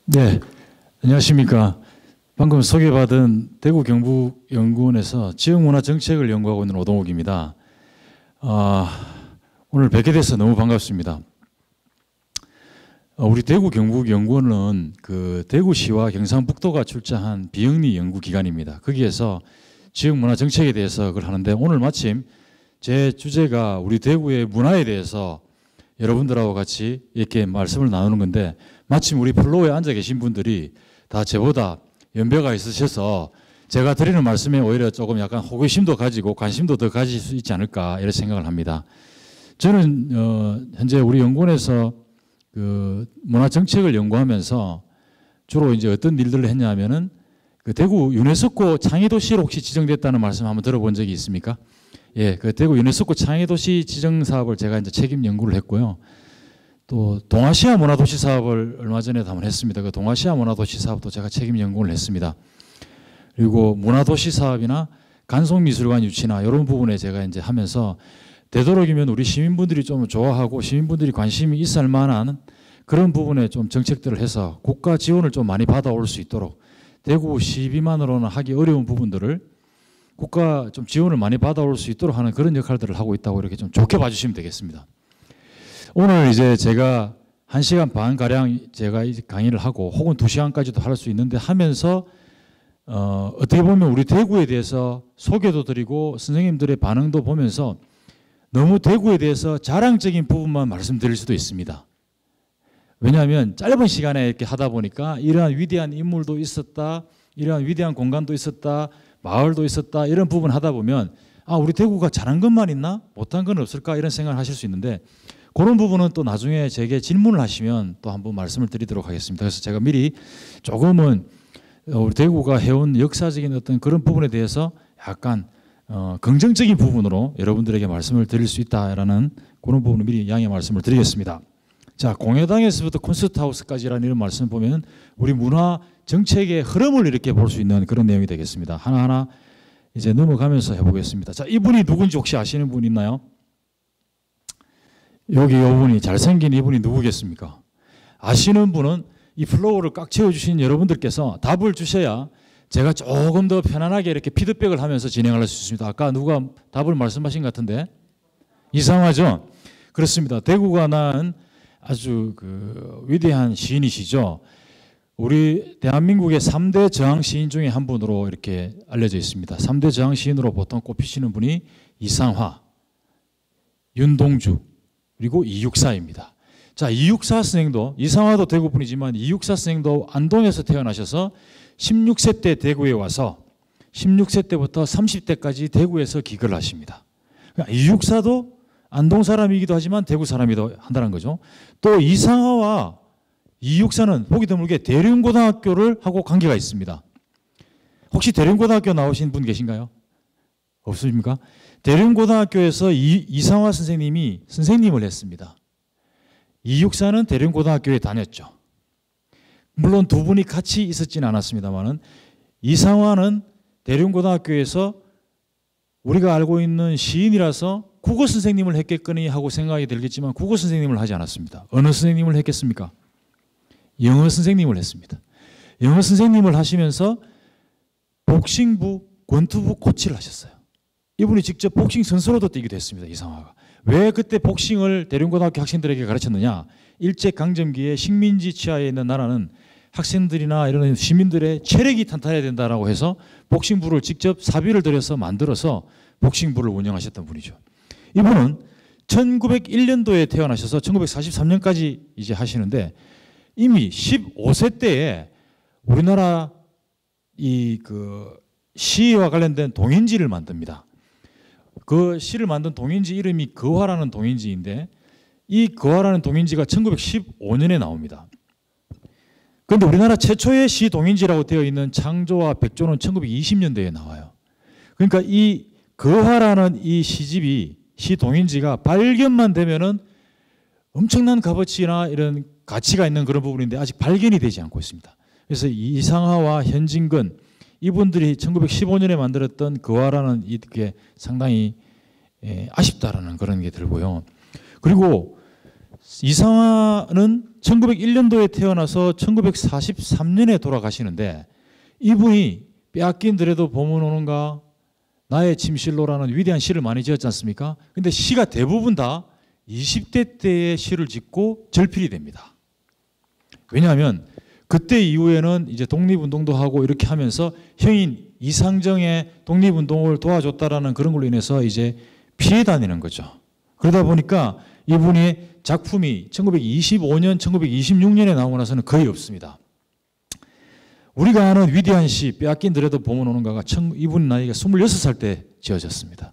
네, 안녕하십니까. 방금 소개받은 대구 경북연구원에서 지역문화정책을 연구하고 있는 오동욱입니다. 오늘 뵙게 돼서 너무 반갑습니다. 우리 대구 경북연구원은 그 대구시와 경상북도가 출자한 비영리 연구기관입니다. 거기에서 지역문화정책에 대해서 그걸 하는데, 오늘 마침 제 주제가 우리 대구의 문화에 대해서 여러분들하고 같이 이렇게 말씀을 나누는 건데, 마침 우리 플로어에 앉아 계신 분들이 다 저보다 연배가 있으셔서 제가 드리는 말씀에 오히려 조금 약간 호기심도 가지고 관심도 더 가질 수 있지 않을까 이런 생각을 합니다. 저는 현재 우리 연구원에서 그 문화정책을 연구하면서 주로 이제 어떤 일들을 했냐면은 그 대구 유네스코 창의도시로 혹시 지정됐다는 말씀 한번 들어본 적이 있습니까? 예, 그 대구 유네스코 창의도시 지정 사업을 제가 이제 책임 연구를 했고요. 또 동아시아 문화도시 사업을 얼마 전에 한번 했습니다. 그 동아시아 문화도시 사업도 제가 책임 연구를 했습니다. 그리고 문화도시 사업이나 간송미술관 유치나 이런 부분에 제가 이제 하면서 되도록이면 우리 시민분들이 좀 좋아하고 시민분들이 관심이 있을 만한 그런 부분에 좀 정책들을 해서 국가 지원을 좀 많이 받아올 수 있도록, 대구 시비만으로는 하기 어려운 부분들을 국가 좀 지원을 많이 받아올 수 있도록 하는 그런 역할들을 하고 있다고 이렇게 좀 좋게 봐주시면 되겠습니다. 오늘 이제 제가 1시간 반 가량 제가 강의를 하고 혹은 2시간까지도 할 수 있는데, 하면서 어떻게 보면 우리 대구에 대해서 소개도 드리고 선생님들의 반응도 보면서 너무 대구에 대해서 자랑적인 부분만 말씀드릴 수도 있습니다. 왜냐하면 짧은 시간에 이렇게 하다 보니까 이러한 위대한 인물도 있었다, 이러한 위대한 공간도 있었다, 마을도 있었다, 이런 부분 하다 보면 우리 대구가 잘한 것만 있나? 못한 건 없을까? 이런 생각을 하실 수 있는데, 그런 부분은 또 나중에 제게 질문을 하시면 또 한번 말씀을 드리도록 하겠습니다. 그래서 제가 미리 조금은 우리 대구가 해온 역사적인 어떤 그런 부분에 대해서 약간 긍정적인 부분으로 여러분들에게 말씀을 드릴 수 있다라는 그런 부분을 미리 양해 말씀을 드리겠습니다. 자, 공회당에서부터 콘서트하우스까지라는 이런 말씀 보면 우리 문화 정책의 흐름을 이렇게 볼 수 있는 그런 내용이 되겠습니다. 하나하나 이제 넘어가면서 해보겠습니다. 자, 이분이 누군지 혹시 아시는 분 있나요? 여기 이분이, 잘생긴 이분이 누구겠습니까? 아시는 분은 이 플로우를 꽉 채워주신 여러분들께서 답을 주셔야 제가 조금 더 편안하게 이렇게 피드백을 하면서 진행을 할 수 있습니다. 아까 누가 답을 말씀하신 것 같은데? 이상하죠? 그렇습니다. 대구가 낳은 아주 그 위대한 시인이시죠. 우리 대한민국의 3대 저항 시인 중에 한 분으로 이렇게 알려져 있습니다. 3대 저항 시인으로 보통 꼽히시는 분이 이상화, 윤동주, 그리고 이육사입니다. 자, 이육사 선생도, 이상화도 대구 분이지만 이육사 선생도 안동에서 태어나셔서 16세 때 대구에 와서 16세 때부터 30대까지 대구에서 기거를 하십니다. 그러니까 이육사도 안동 사람이기도 하지만 대구 사람이기도 한다는 거죠. 또 이상화와 이육사는 보기 드물게 대륜고등학교를 하고 관계가 있습니다. 혹시 대륜고등학교 나오신 분 계신가요? 없으십니까? 대륜고등학교에서 이상화 선생님이 선생님을 했습니다. 이육사는 대륜고등학교에 다녔죠. 물론 두 분이 같이 있었지는 않았습니다만은, 이상화는 대륜고등학교에서 우리가 알고 있는 시인이라서 국어 선생님을 했겠거니 하고 생각이 들겠지만 국어 선생님을 하지 않았습니다. 어느 선생님을 했겠습니까? 영어 선생님을 했습니다. 영어 선생님을 하시면서 복싱부, 권투부 코치를 하셨어요. 이분이 직접 복싱 선수로도 뛰기도 했습니다. 이상화가. 왜 그때 복싱을 대륜고등학교 학생들에게 가르쳤느냐? 일제강점기에 식민지 치하에 있는 나라는 학생들이나 이런 시민들의 체력이 탄탄해야 된다라고 해서 복싱부를 직접 사비를 들여서 만들어서 복싱부를 운영하셨던 분이죠. 이분은 1901년도에 태어나셔서 1943년까지 이제 하시는데, 이미 15세 때에 우리나라 이 그 시와 관련된 동인지를 만듭니다. 그 시를 만든 동인지 이름이 거화라는 동인지인데, 이 거화라는 동인지가 1915년에 나옵니다. 그런데 우리나라 최초의 시 동인지라고 되어 있는 창조와 백조는 1920년대에 나와요. 그러니까 이 거화라는 이 시집이, 시 동인지가 발견만 되면은 엄청난 값어치나 이런 가치가 있는 그런 부분인데 아직 발견이 되지 않고 있습니다. 그래서 이상화와 현진근, 이분들이 1915년에 만들었던 거화라는 이게 상당히 아쉽다라는 그런 게 들고요. 그리고 이상화는 1901년도에 태어나서 1943년에 돌아가시는데 이분이 빼앗긴 들에도 봄은 오는가, 나의 침실로라는 위대한 시를 많이 지었지 않습니까? 근데 시가 대부분 다 20대 때의 시를 짓고 절필이 됩니다. 왜냐하면 그때 이후에는 이제 독립운동도 하고 이렇게 하면서 형인 이상정의 독립운동을 도와줬다라는 그런 걸로 인해서 이제 피해 다니는 거죠. 그러다 보니까 이분의 작품이 1925년, 1926년에 나오고 나서는 거의 없습니다. 우리가 아는 위대한 시 빼앗긴 들에도 봄은 오는가가 이분 나이가 26살 때 지어졌습니다.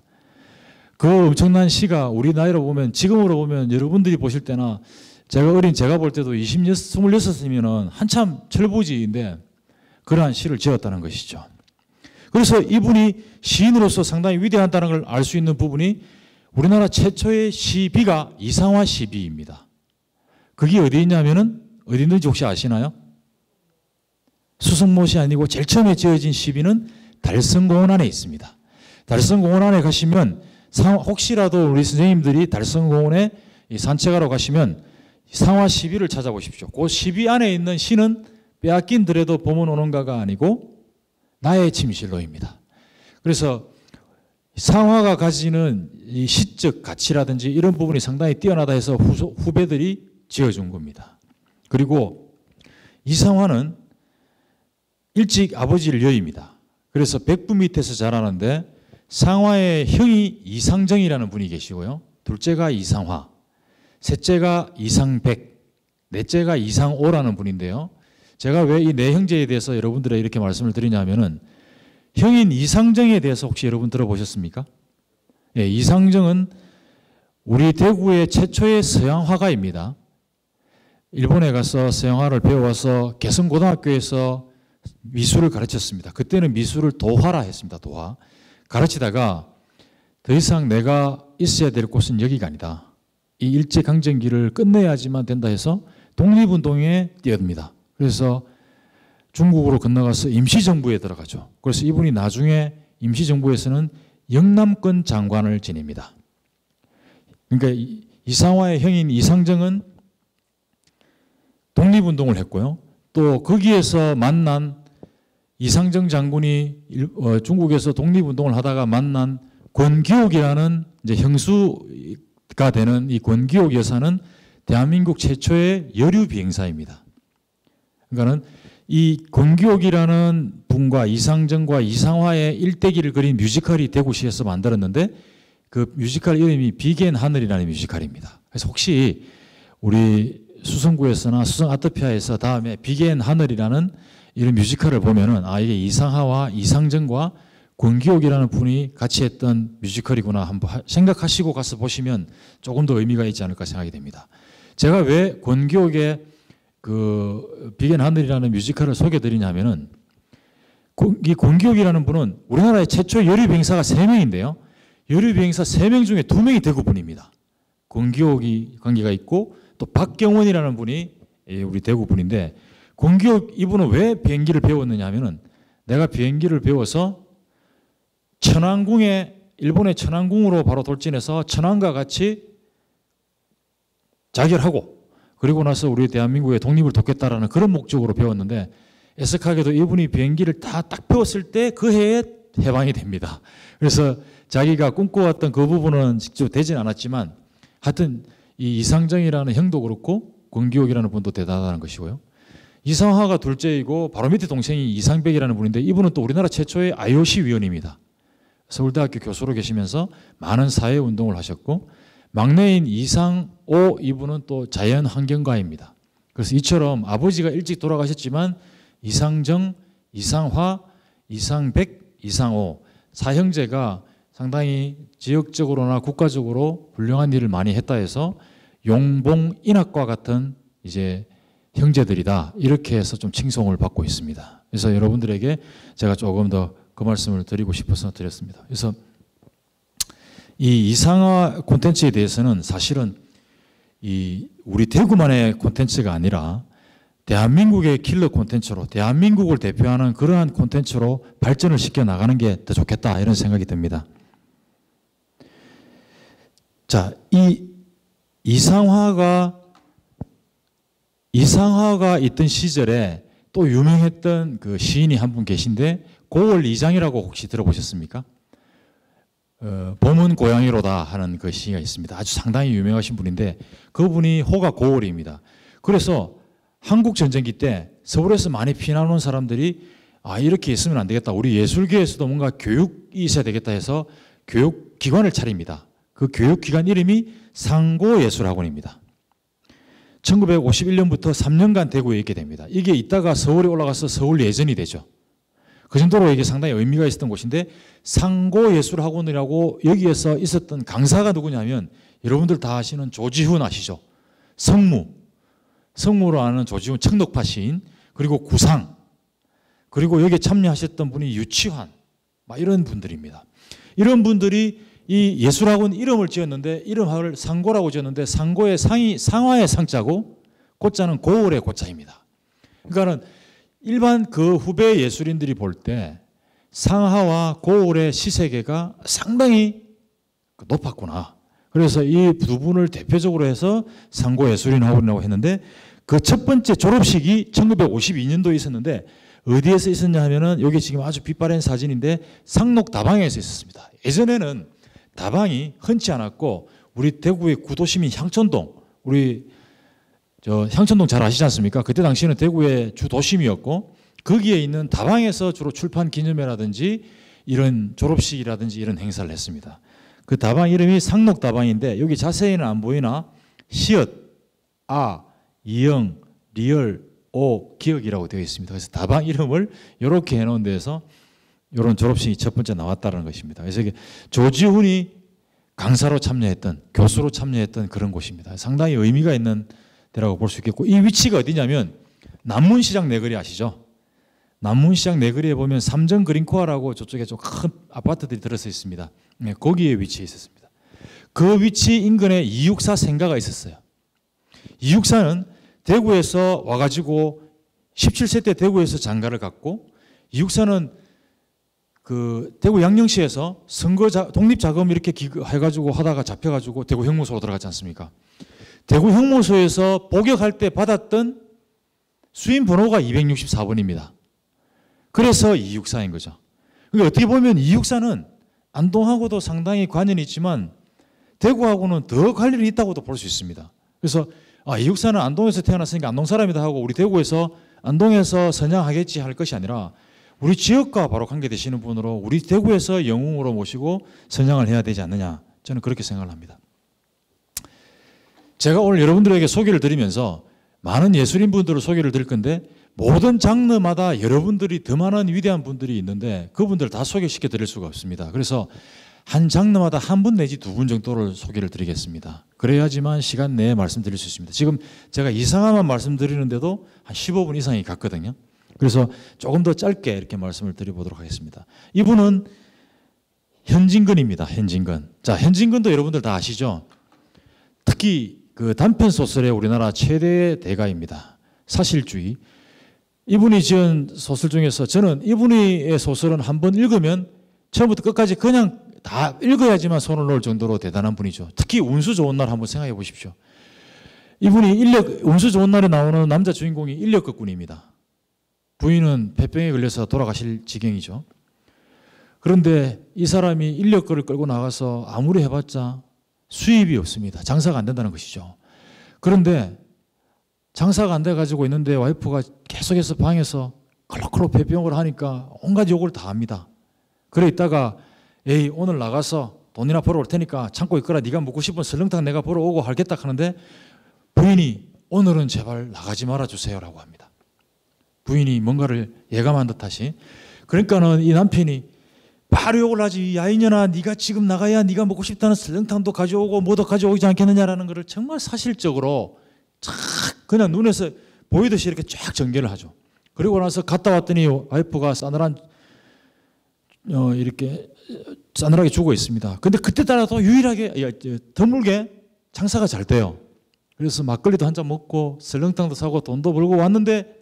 그 엄청난 시가 우리 나이로 보면, 지금으로 보면 여러분들이 보실 때나 제가 볼 때도 26이면 한참 철부지인데 그러한 시를 지었다는 것이죠. 그래서 이분이 시인으로서 상당히 위대하다는 걸 알 수 있는 부분이 우리나라 최초의 시비가 이상화 시비입니다. 그게 어디 있냐면은 어디 있는지 혹시 아시나요? 수성못이 아니고 제일 처음에 지어진 시비는 달성공원 안에 있습니다. 달성공원 안에 가시면 혹시라도 우리 선생님들이 달성공원에 산책하러 가시면 상화 시비를 찾아보십시오. 그 시비 안에 있는 시는 빼앗긴 들에도 봄은 오는가가 아니고 나의 침실로입니다. 그래서 상화가 가지는 이 시적 가치라든지 이런 부분이 상당히 뛰어나다 해서 후배들이 지어준 겁니다. 그리고 이상화는 일찍 아버지를 여입니다. 그래서 백부 밑에서 자라는데 상화의 형이 이상정이라는 분이 계시고요. 둘째가 이상화, 셋째가 이상백, 넷째가 이상오라는 분인데요. 제가 왜 이 네 형제에 대해서 여러분들에게 이렇게 말씀을 드리냐면은 형인 이상정에 대해서 혹시 여러분 들어보셨습니까? 예, 이상정은 우리 대구의 최초의 서양 화가입니다. 일본에 가서 서양화를 배워와서 개성고등학교에서 미술을 가르쳤습니다. 그때는 미술을 도화라 했습니다. 도화. 가르치다가 더 이상 내가 있어야 될 곳은 여기가 아니다. 이 일제강점기를 끝내야지만 된다 해서 독립운동에 뛰어듭니다. 그래서 중국으로 건너가서 임시정부에 들어가죠. 그래서 이분이 나중에 임시정부에서는 영남권 장관을 지냅니다. 그러니까 이상화의 형인 이상정은 독립운동을 했고요. 또 거기에서 만난 이상정 장군이 중국에서 독립운동을 하다가 만난 권기옥이라는 이제 형수가 되는 이 권기옥 여사는 대한민국 최초의 여류 비행사입니다. 그러니까는 이 권기옥이라는 분과 이상정과 이상화의 일대기를 그린 뮤지컬이 대구시에서 만들었는데 그 뮤지컬 이름이 비겐 하늘이라는 뮤지컬입니다. 그래서 혹시 우리 수성구에서나 수성 아트피아에서 다음에 비겐 하늘이라는 이런 뮤지컬을 보면은 아 이게 이상화와 이상정과 권기옥이라는 분이 같이 했던 뮤지컬이구나 한번 생각하시고 가서 보시면 조금 더 의미가 있지 않을까 생각이 됩니다. 제가 왜 권기옥의 그 비겐 하늘이라는 뮤지컬을 소개드리냐면은 이 권기옥이라는 분은 우리나라의 최초 여류비행사가 3명인데요. 여류비행사 3명 중에 2명이 대구 분입니다. 권기옥이 관계가 있고 또 박경원이라는 분이 우리 대구 분인데 권기옥 이분은 왜 비행기를 배웠느냐 하면은 내가 비행기를 배워서 천안궁에 일본의 천안궁으로 바로 돌진해서 천안과 같이 자결하고 그리고 나서 우리 대한민국의 독립을 돕겠다라는 그런 목적으로 배웠는데 애석하게도 이분이 비행기를 다 딱 배웠을 때 그 해에 해방이 됩니다. 그래서 자기가 꿈꿔왔던 그 부분은 직접 되진 않았지만 하여튼 이 이상정이라는 형도 그렇고 권기옥이라는 분도 대단하다는 것이고요. 이상화가 둘째이고 바로 밑에 동생이 이상백이라는 분인데 이분은 또 우리나라 최초의 IOC 위원입니다. 서울대학교 교수로 계시면서 많은 사회운동을 하셨고 막내인 이상오 이분은 또 자연환경가입니다. 그래서 이처럼 아버지가 일찍 돌아가셨지만 이상정, 이상화, 이상백, 이상오 사형제가 상당히 지역적으로나 국가적으로 훌륭한 일을 많이 했다 해서 용봉 인학과 같은 이제 형제들이다 이렇게 해서 좀 칭송을 받고 있습니다. 그래서 여러분들에게 제가 조금 더 그 말씀을 드리고 싶어서 드렸습니다. 그래서 이 이상화 콘텐츠에 대해서는 사실은 이 우리 대구만의 콘텐츠가 아니라 대한민국의 킬러 콘텐츠로 대한민국을 대표하는 그러한 콘텐츠로 발전을 시켜 나가는 게 더 좋겠다 이런 생각이 듭니다. 자, 이 이상화가 이상화가 있던 시절에 또 유명했던 그 시인이 한 분 계신데 고월 이장이라고 혹시 들어보셨습니까? 봄은 고양이로다 하는 그 시가 있습니다. 아주 상당히 유명하신 분인데 그분이 호가 고월입니다. 그래서 한국 전쟁기 때 서울에서 많이 피난 온 사람들이 이렇게 있으면 안 되겠다. 우리 예술계에서도 뭔가 교육이 있어야 되겠다 해서 교육기관을 차립니다. 그 교육기관 이름이 상고예술학원입니다. 1951년부터 3년간 대구에 있게 됩니다. 이게 있다가 서울에 올라가서 서울예전이 되죠. 그 정도로 이게 상당히 의미가 있었던 곳인데 상고예술학원이라고 여기에서 있었던 강사가 누구냐면 여러분들 다 아시는 조지훈 아시죠? 성무로 아는 조지훈 청록파 시인, 그리고 구상, 그리고 여기에 참여하셨던 분이 유치환, 이런 분들입니다. 이런 분들이 이 예술학원 이름을 지었는데 이름을 상고라고 지었는데 상고의 상이 상화의 상자고 고자는 고월의 고자입니다. 그러니까는 일반 그 후배 예술인들이 볼 때 상하와 고월의 시세계가 상당히 높았구나. 그래서 이 두 분을 대표적으로 해서 상고예술인학원이라고 했는데 그 첫 번째 졸업식이 1952년도에 있었는데 어디에서 있었냐 하면은 여기 지금 아주 빛바랜 사진인데 상록다방에서 있었습니다. 예전에는 다방이 흔치 않았고 우리 대구의 구도심인 향천동, 우리 향천동 잘 아시지 않습니까? 그때 당시에는 대구의 주 도심이었고 거기에 있는 다방에서 주로 출판 기념회라든지 이런 졸업식이라든지 이런 행사를 했습니다. 그 다방 이름이 상록다방인데 여기 자세히는 안 보이나 시읒, 이영, 리얼, 기억이라고 되어 있습니다. 그래서 다방 이름을 이렇게 해놓은 데서 이런 졸업식이 첫 번째 나왔다는 것입니다. 그래서 이게 조지훈이 강사로 참여했던, 교수로 참여했던 그런 곳입니다. 상당히 의미가 있는 데라고 볼 수 있겠고 이 위치가 어디냐면 남문시장 내거리 아시죠? 남문시장 내거리에 보면 삼정 그린코아라고 저쪽에 좀 큰 아파트들이 들어서 있습니다. 네, 거기에 위치해 있었습니다. 그 위치 인근에 이육사 생가가 있었어요. 이육사는 대구에서 와가지고 17세 때 대구에서 장가를 갔고 이육사는 그 대구 양령시에서 독립자금 이렇게 해가지고 하다가 잡혀가지고 대구 형무소로 들어갔지 않습니까? 대구 형무소에서 복역할 때 받았던 수임 번호가 264번입니다. 그래서 이육사인 거죠. 그러니까 어떻게 보면 이육사는 안동하고도 상당히 관련이 있지만 대구하고는 더 관련이 있다고도 볼 수 있습니다. 그래서 이육사는 안동에서 태어났으니까 안동 사람이다 하고 우리 대구에서 안동에서 선양하겠지 할 것이 아니라 우리 지역과 바로 관계되시는 분으로 우리 대구에서 영웅으로 모시고 선양을 해야 되지 않느냐, 저는 그렇게 생각을 합니다. 제가 오늘 여러분들에게 소개를 드리면서 많은 예술인분들을 소개를 드릴 건데 모든 장르마다 여러분들이 더 많은 위대한 분들이 있는데 그분들 다 소개시켜 드릴 수가 없습니다. 그래서 한 장르마다 한 분 내지 두 분 정도를 소개를 드리겠습니다. 그래야지만 시간 내에 말씀드릴 수 있습니다. 지금 제가 이상화만 말씀드리는데도 한 15분 이상이 갔거든요. 그래서 조금 더 짧게 이렇게 말씀을 드려보도록 하겠습니다. 이분은 현진건입니다. 현진건. 자, 현진건도 여러분들 다 아시죠? 특히 그 단편 소설의 우리나라 최대의 대가입니다. 사실주의. 이분이 지은 소설 중에서 저는 이분의 소설은 한번 읽으면 처음부터 끝까지 그냥 다 읽어야지만 손을 놓을 정도로 대단한 분이죠. 특히 운수 좋은 날 한번 생각해 보십시오. 이분이 운수 좋은 날에 나오는 남자 주인공이 인력거꾼입니다. 부인은 폐병에 걸려서 돌아가실 지경이죠. 그런데 이 사람이 인력거를 끌고 나가서 아무리 해봤자 수입이 없습니다. 장사가 안 된다는 것이죠. 그런데 장사가 안 돼가지고 있는데 와이프가 계속해서 방에서 콜록콜록 폐병을 하니까 온갖 욕을 다 합니다. 그래 있다가 에이 오늘 나가서 돈이나 벌어 올 테니까 창고에 있거라, 네가 먹고 싶은 설렁탕 내가 벌어 오고 하겠다 하는데 부인이 오늘은 제발 나가지 말아주세요 라고 합니다. 부인이 뭔가를 예감한 듯하시. 그러니까는 이 남편이 바로 욕을 하지. 야 이년아, 네가 지금 나가야 네가 먹고 싶다는 설렁탕도 가져오고 뭐도 가져오지 않겠느냐라는 것을 정말 사실적으로 쫙 그냥 눈에서 보이듯이 이렇게 쫙 전개를 하죠. 그리고 나서 갔다 왔더니 와이프가 이렇게 싸늘하게 죽어 있습니다. 근데 그때 따라서 유일하게 드물게 장사가 잘 돼요. 그래서 막걸리도 한 잔 먹고 설렁탕도 사고 돈도 벌고 왔는데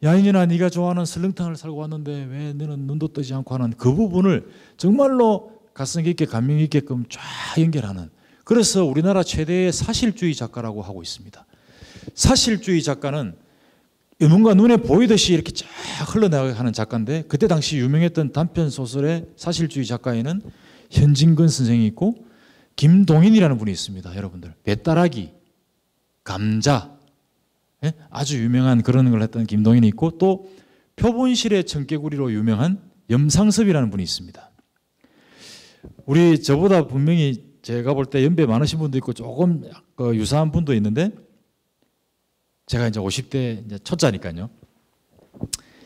야인이나 네가 좋아하는 설렁탕을 사고 왔는데 왜 너는 눈도 뜨지 않고 하는 그 부분을 정말로 가슴 깊게 감명 있게끔 쫙 연결하는, 그래서 우리나라 최대의 사실주의 작가라고 하고 있습니다. 사실주의 작가는 뭔가 눈에 보이듯이 이렇게 쫙 흘러나가는 작가인데 그때 당시 유명했던 단편 소설의 사실주의 작가에는 현진건 선생이 있고 김동인이라는 분이 있습니다. 여러분들 배따라기, 감자, 아주 유명한 그런 걸 했던 김동인이 있고 또 표본실의 청개구리로 유명한 염상섭이라는 분이 있습니다. 우리 저보다 분명히 제가 볼 때 연배 많으신 분도 있고 조금 유사한 분도 있는데 제가 이제 50대 이제 초짜니까요.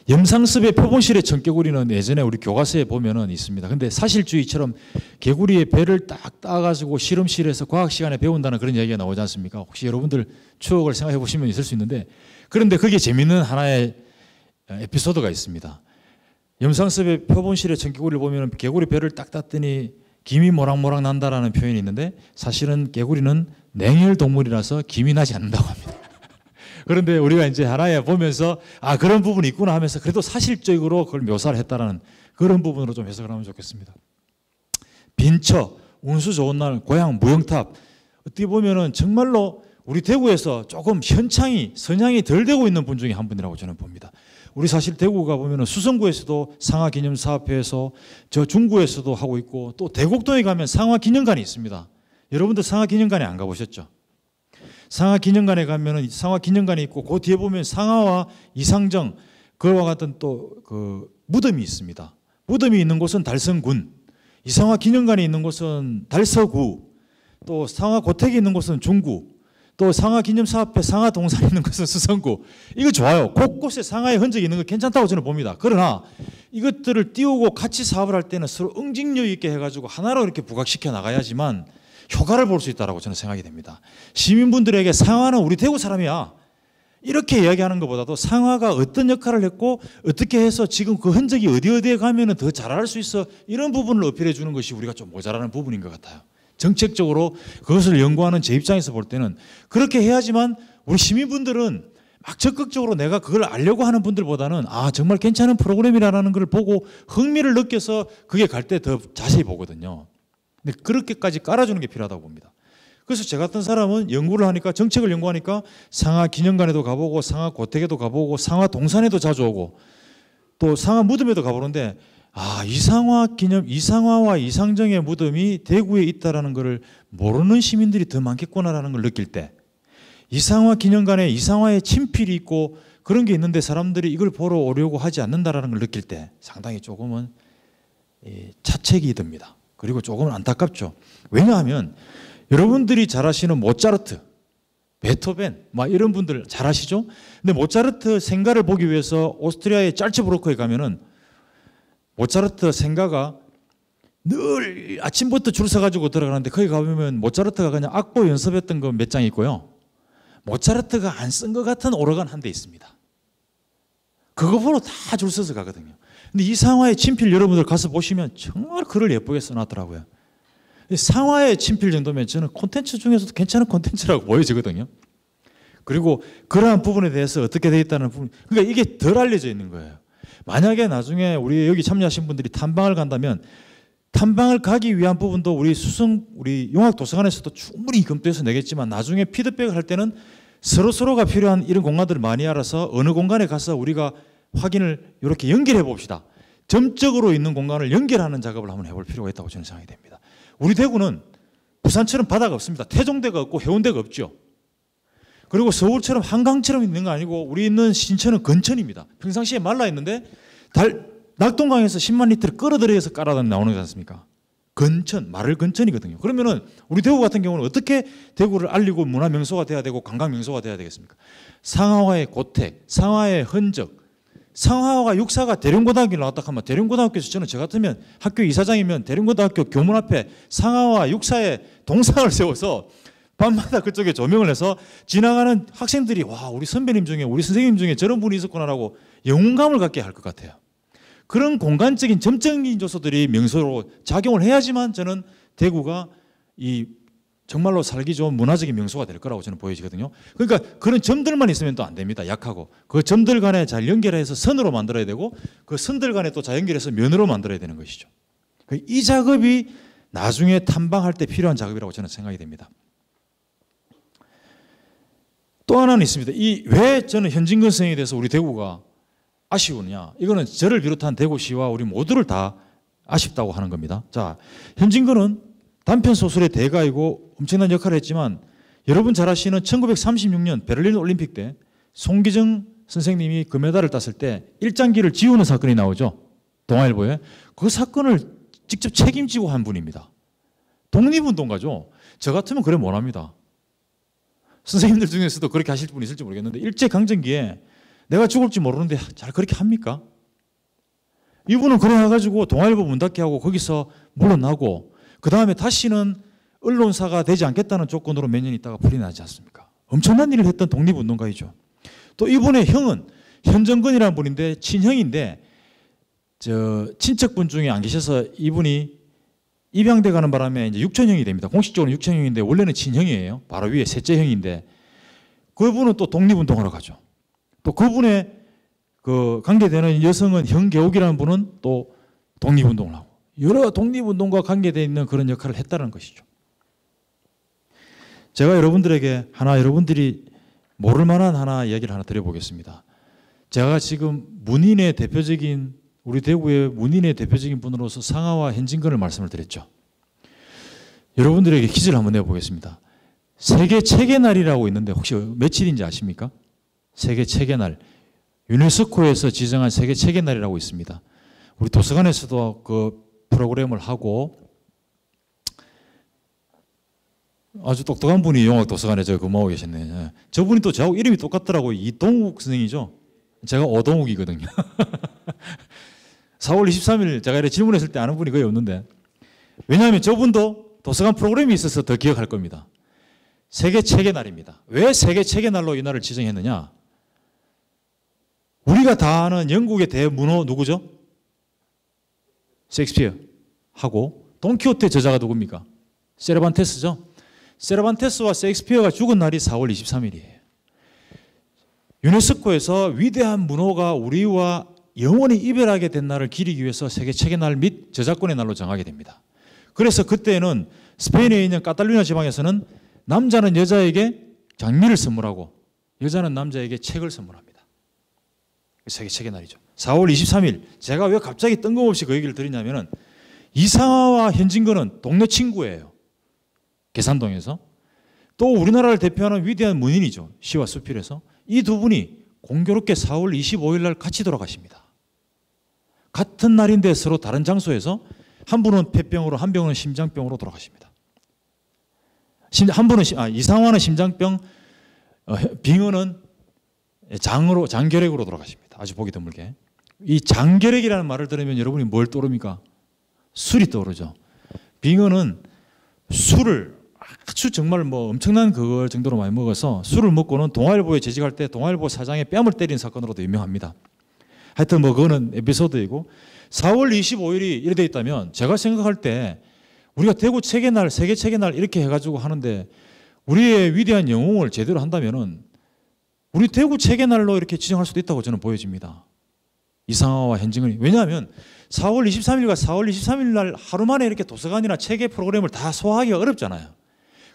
염상섭의 표본실의 청개구리는 예전에 우리 교과서에 보면은 있습니다. 근데 사실주의처럼 개구리의 배를 딱 따가지고 실험실에서 과학 시간에 배운다는 그런 이야기가 나오지 않습니까? 혹시 여러분들 추억을 생각해 보시면 있을 수 있는데 그런데 그게 재밌는 하나의 에피소드가 있습니다. 염상섭의 표본실의 청개구리를 보면 개구리 배를 딱 땄더니 김이 모락모락 난다라는 표현이 있는데 사실은 개구리는 냉혈 동물이라서 김이 나지 않는다고 합니다. 그런데 우리가 이제 하나에 보면서 아 그런 부분이 있구나 하면서 그래도 사실적으로 그걸 묘사를 했다라는 그런 부분으로 좀 해석을 하면 좋겠습니다. 빈처, 운수 좋은 날, 고향 무영탑 어떻게 보면은 정말로 우리 대구에서 조금 현창이 선양이 덜 되고 있는 분 중에 한 분이라고 저는 봅니다. 우리 사실 대구가 보면은 수성구에서도 상하기념사업회에서 저 중구에서도 하고 있고 또 대곡동에 가면 상하기념관이 있습니다. 여러분들 상하기념관에 안 가보셨죠? 상하기념관에 가면은 상하기념관이 있고 그 뒤에 보면 상하와 이상정 그와 같은 또 그 무덤이 있습니다. 무덤이 있는 곳은 달성군, 이상하기념관이 있는 곳은 달서구, 또 상하고택이 있는 곳은 중구, 또 상하기념사업회 상하동산이 있는 곳은 수성구. 이거 좋아요. 곳곳에 상하의 흔적이 있는 거 괜찮다고 저는 봅니다. 그러나 이것들을 띄우고 같이 사업을 할 때는 서로 응징력 있게 해가지고 하나로 이렇게 부각시켜 나가야지만 효과를 볼 수 있다고 저는 생각이 됩니다. 시민분들에게 상하는 우리 대구 사람이야. 이렇게 이야기하는 것보다도 상하가 어떤 역할을 했고 어떻게 해서 지금 그 흔적이 어디에 가면 더 잘할 수 있어 이런 부분을 어필해 주는 것이 우리가 좀 모자라는 부분인 것 같아요. 정책적으로 그것을 연구하는 제 입장에서 볼 때는 그렇게 해야지만 우리 시민분들은 막 적극적으로 내가 그걸 알려고 하는 분들보다는 아 정말 괜찮은 프로그램이라는 걸 보고 흥미를 느껴서 그게 갈 때 더 자세히 보거든요. 근데 그렇게까지 깔아주는 게 필요하다고 봅니다. 그래서 저 같은 사람은 연구를 하니까 정책을 연구하니까 상하기념관에도 가보고 상하고택에도 가보고 상하동산에도 자주 오고 또 상하무덤에도 가보는데 아 이상화와 이상정의 무덤이 대구에 있다라는 것을 모르는 시민들이 더 많겠구나라는 걸 느낄 때 이상화기념관에 이상화의 친필이 있고 그런 게 있는데 사람들이 이걸 보러 오려고 하지 않는다라는 걸 느낄 때 상당히 조금은 자책이 듭니다. 그리고 조금은 안타깝죠. 왜냐하면 여러분들이 잘 아시는 모차르트, 베토벤 막 이런 분들 잘 아시죠? 근데 모차르트 생가를 보기 위해서 오스트리아의 짤츠부르크에 가면은 모차르트 생가가 늘 아침부터 줄 서가지고 들어가는데 거기 가보면 모차르트가 그냥 악보 연습했던 거 몇 장 있고요. 모차르트가 안 쓴 것 같은 오르간 한 대 있습니다. 그거 보러 다 줄 서서 가거든요. 근데 이 상화의 친필 여러분들 가서 보시면 정말 글을 예쁘게 써놨더라고요. 상화의 친필 정도면 저는 콘텐츠 중에서도 괜찮은 콘텐츠라고 보여지거든요. 그리고 그러한 부분에 대해서 어떻게 되어 있다는 부분, 그러니까 이게 덜 알려져 있는 거예요. 만약에 나중에 우리 여기 참여하신 분들이 탐방을 간다면 탐방을 가기 위한 부분도 우리 용학도서관에서도 충분히 검토해서 내겠지만 나중에 피드백을 할 때는 서로가 필요한 이런 공간들을 많이 알아서 어느 공간에 가서 우리가 확인을 이렇게 연결해 봅시다. 점적으로 있는 공간을 연결하는 작업을 한번 해볼 필요가 있다고 저는 생각이 됩니다. 우리 대구는 부산처럼 바다가 없습니다. 태종대가 없고 해운대가 없죠. 그리고 서울처럼 한강처럼 있는 거 아니고 우리 있는 신천은 건천입니다. 평상시에 말라 있는데 낙동강에서 10만 리터를 끌어들여서 깔아다 나오는 거지 않습니까? 건천, 말을 건천이거든요. 그러면은 우리 대구 같은 경우는 어떻게 대구를 알리고 문화 명소가 돼야 되고 관광 명소가 돼야 되겠습니까? 상하와의 고택, 상하의 흔적, 상하와 육사가 대령고등학교를 나왔다 하면 대령고등학교에서 저는 저 같으면 학교 이사장이면 대령고등학교 교문 앞에 상하와 육사의 동상을 세워서 밤마다 그쪽에 조명을 해서 지나가는 학생들이 와 우리 선배님 중에 우리 선생님 중에 저런 분이 있었구나라고 영웅감을 갖게 할 것 같아요. 그런 공간적인 점적인 요소들이 명소로 작용을 해야지만 저는 대구가 이 정말로 살기 좋은 문화적인 명소가 될 거라고 저는 보여지거든요. 그러니까 그런 점들만 있으면 또 안 됩니다. 약하고 그 점들 간에 잘 연결해서 선으로 만들어야 되고 그 선들 간에 또 잘 연결해서 면으로 만들어야 되는 것이죠. 이 작업이 나중에 탐방할 때 필요한 작업이라고 저는 생각이 됩니다. 또 하나는 있습니다. 이 왜 저는 현진건 선생에 대해서 우리 대구가 아쉬우냐? 이거는 저를 비롯한 대구시와 우리 모두를 다 아쉽다고 하는 겁니다. 자, 현진건은 단편 소설의 대가이고 엄청난 역할을 했지만 여러분 잘 아시는 1936년 베를린 올림픽 때 송기정 선생님이 금메달을 땄을 때 일장기를 지우는 사건이 나오죠. 동아일보에. 그 사건을 직접 책임지고 한 분입니다. 독립운동가죠. 저 같으면 그래 못합니다. 선생님들 중에서도 그렇게 하실 분 있을지 모르겠는데 일제강점기에 내가 죽을지 모르는데 잘 그렇게 합니까? 이분은 그래 해가지고 동아일보 문 닫게 하고 거기서 물러나고 그 다음에 다시는 언론사가 되지 않겠다는 조건으로 몇 년 있다가 풀이 나지 않습니까? 엄청난 일을 했던 독립운동가이죠. 또 이분의 형은 현정근이라는 분인데 친형인데 저 친척분 중에 안 계셔서 이분이 입양돼 가는 바람에 이제 육촌형이 됩니다. 공식적으로 육촌형인데 원래는 친형이에요. 바로 위에 셋째 형인데 그분은 또 독립운동하러 가죠. 또 그분의 그 관계되는 여성은 형계옥이라는 분은 또 독립운동을 하고 여러 독립운동과 관계되어 있는 그런 역할을 했다는 것이죠. 제가 여러분들에게 하나 여러분들이 모를 만한 하나 이야기를 하나 드려보겠습니다. 제가 지금 문인의 대표적인 우리 대구의 문인의 대표적인 분으로서 상하와 현진건을 말씀을 드렸죠. 여러분들에게 퀴즈를 한번 내보겠습니다. 세계 책의 날이라고 있는데 혹시 며칠인지 아십니까? 세계 책의 날. 유네스코에서 지정한 세계 책의 날이라고 있습니다. 우리 도서관에서도 그 프로그램을 하고 아주 똑똑한 분이 용학도서관에 저 근무하고 계셨네요. 저분이 또 저하고 이름이 똑같더라고요. 이동욱 선생이죠. 제가 오동욱이거든요. 4월 23일 제가 이렇게 질문했을 때 아는 분이 거의 없는데 왜냐하면 저분도 도서관 프로그램이 있어서 더 기억할 겁니다. 세계 책의 날입니다. 왜 세계 책의 날로 이 날을 지정했느냐? 우리가 다 아는 영국의 대문호 누구죠? 셰익스피어 하고 돈키호테 저자가 누굽니까? 세르반테스죠. 세르반테스와 셰익스피어가 죽은 날이 4월 23일이에요. 유네스코에서 위대한 문호가 우리와 영원히 이별하게 된 날을 기리기 위해서 세계 책의 날 및 저작권의 날로 정하게 됩니다. 그래서 그때는 스페인에 있는 카탈루냐 지방에서는 남자는 여자에게 장미를 선물하고 여자는 남자에게 책을 선물합니다. 세계 책의 날이죠. 4월 23일 제가 왜 갑자기 뜬금없이 그 얘기를 드리냐면 이상화와 현진건은 동네 친구예요. 계산동에서. 또 우리나라를 대표하는 위대한 문인이죠. 시와 수필에서. 이 두 분이 공교롭게 4월 25일 날 같이 돌아가십니다. 같은 날인데 서로 다른 장소에서 한 분은 폐병으로 한 분은 심장병으로 돌아가십니다. 한 분은 이상화는 심장병, 빙의는 장결핵으로 돌아가십니다. 아주 보기 드물게. 이 장결핵이라는 말을 들으면 여러분이 뭘 떠오릅니까? 술이 떠오르죠. 빙의는 술을 아주 정말 뭐 엄청난 그걸 정도로 많이 먹어서 술을 먹고는 동아일보에 재직할 때 동아일보 사장의 뺨을 때린 사건으로도 유명합니다. 하여튼 뭐 그거는 에피소드이고 4월 25일이 이래 돼 있다면 제가 생각할 때 우리가 대구 책의 날, 세계 책의 날 이렇게 해가지고 하는데 우리의 위대한 영웅을 제대로 한다면은 우리 대구 책의 날로 이렇게 지정할 수도 있다고 저는 보여집니다. 이상화와 현진건이. 왜냐하면 4월 23일과 4월 23일 날 하루 만에 이렇게 도서관이나 책의 프로그램을 다 소화하기가 어렵잖아요.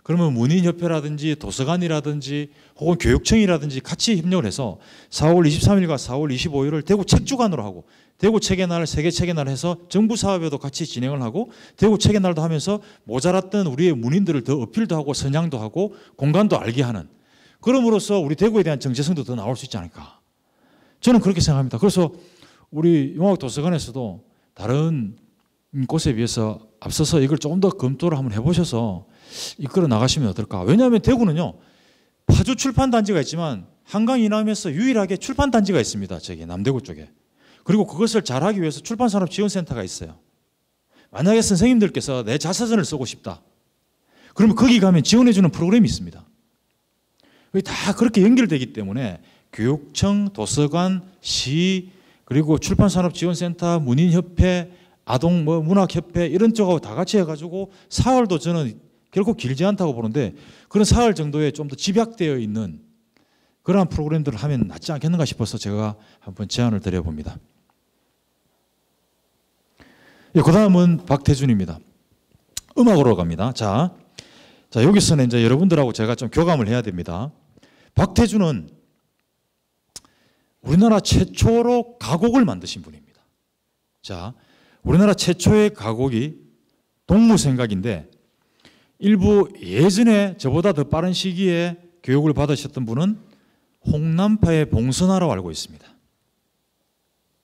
그러면 문인협회라든지 도서관이라든지 혹은 교육청이라든지 같이 협력을 해서 4월 23일과 4월 25일을 대구 책주간으로 하고 대구 책의 날, 세계 책의 날 해서 정부 사업에도 같이 진행을 하고 대구 책의 날도 하면서 모자랐던 우리의 문인들을 더 어필도 하고 선양도 하고 공간도 알게 하는 그럼으로써 우리 대구에 대한 정체성도 더 나올 수 있지 않을까. 저는 그렇게 생각합니다. 그래서 우리 용학도서관에서도 다른 곳에 비해서 앞서서 이걸 조금 더 검토를 한번 해보셔서 이끌어 나가시면 어떨까. 왜냐하면 대구는요. 파주 출판단지가 있지만 한강 이남에서 유일하게 출판단지가 있습니다. 저기 남대구 쪽에. 그리고 그것을 잘하기 위해서 출판산업지원센터가 있어요. 만약에 선생님들께서 내 자서전을 쓰고 싶다. 그러면 거기 가면 지원해주는 프로그램이 있습니다. 다 그렇게 연결되기 때문에 교육청, 도서관, 시, 그리고 출판산업지원센터, 문인협회, 아동 문학협회 이런 쪽하고 다 같이 해가지고 사흘도 저는 결코 길지 않다고 보는데 그런 사흘 정도에 좀 더 집약되어 있는 그러한 프로그램들을 하면 낫지 않겠는가 싶어서 제가 한번 제안을 드려봅니다. 그 다음은 박태준입니다. 음악으로 갑니다. 자, 여기서는 이제 여러분들하고 제가 좀 교감을 해야 됩니다. 박태준은 우리나라 최초로 가곡을 만드신 분입니다. 자, 우리나라 최초의 가곡이 동무생각인데 일부 예전에 저보다 더 빠른 시기에 교육을 받으셨던 분은 홍남파의 봉숭아라고 알고 있습니다.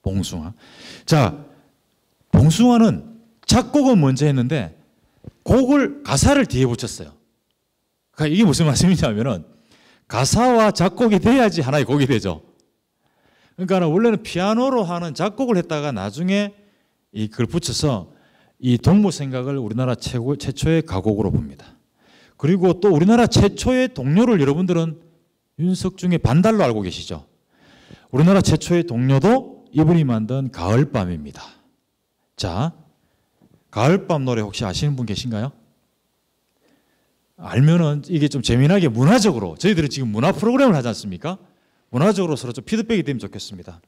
봉숭아. 자, 봉숭아는 작곡은 먼저 했는데 곡을 가사를 뒤에 붙였어요. 그러니까 이게 무슨 말씀이냐면은 가사와 작곡이 돼야지 하나의 곡이 되죠. 그러니까 원래는 피아노로 하는 작곡을 했다가 나중에 그걸 붙여서 이 동무생각을 우리나라 최초의 가곡으로 봅니다. 그리고 또 우리나라 최초의 동요를 여러분들은 윤석중의 반달로 알고 계시죠? 우리나라 최초의 동요도 이분이 만든 가을밤입니다. 자, 가을밤 노래 혹시 아시는 분 계신가요? 알면은 이게 좀 재미나게 문화적으로, 저희들이 지금 문화 프로그램을 하지 않습니까? 문화적으로 서로 좀 피드백이 되면 좋겠습니다.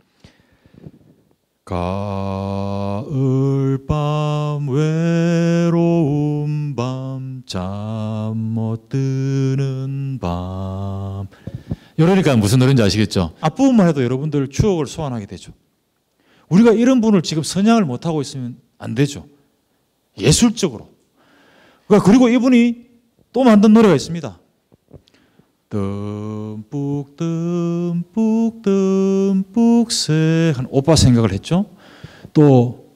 가을밤 외로운 밤 잠 못 드는 밤. 이러니까 무슨 노래인지 아시겠죠? 앞부분만 해도 여러분들 추억을 소환하게 되죠. 우리가 이런 분을 지금 선양을 못하고 있으면 안 되죠. 예술적으로. 그리고 이분이 또 만든 노래가 있습니다. 듬뿍 듬뿍 듬뿍 새 한 오빠 생각을 했죠. 또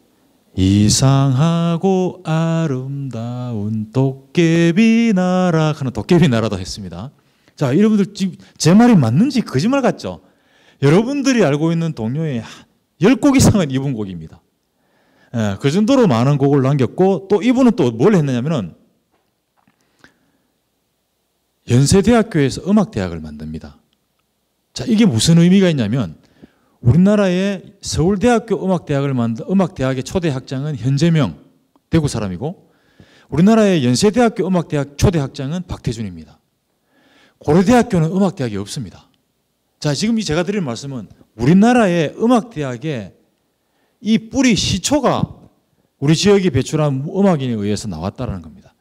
이상하고 아름다운 도깨비 나라 하는 도깨비 나라도 했습니다. 자, 여러분들 지금 제 말이 맞는지 거짓말 같죠? 여러분들이 알고 있는 동요의 10곡 이상은 이분 곡입니다. 예, 그 정도로 많은 곡을 남겼고 또 이분은 또 뭘 했느냐면은 연세대학교에서 음악대학을 만듭니다. 자, 이게 무슨 의미가 있냐면 우리나라의 서울대학교 음악대학을 만든 음악대학의 초대 학장은 현재명 대구 사람이고 우리나라의 연세대학교 음악대학 초대 학장은 박태준입니다. 고려대학교는 음악대학이 없습니다. 자, 지금 제가 드리는 말씀은 우리나라의 음악대학의 이 뿌리 시초가 우리 지역이 배출한 음악인에 의해서 나왔다는 겁니다.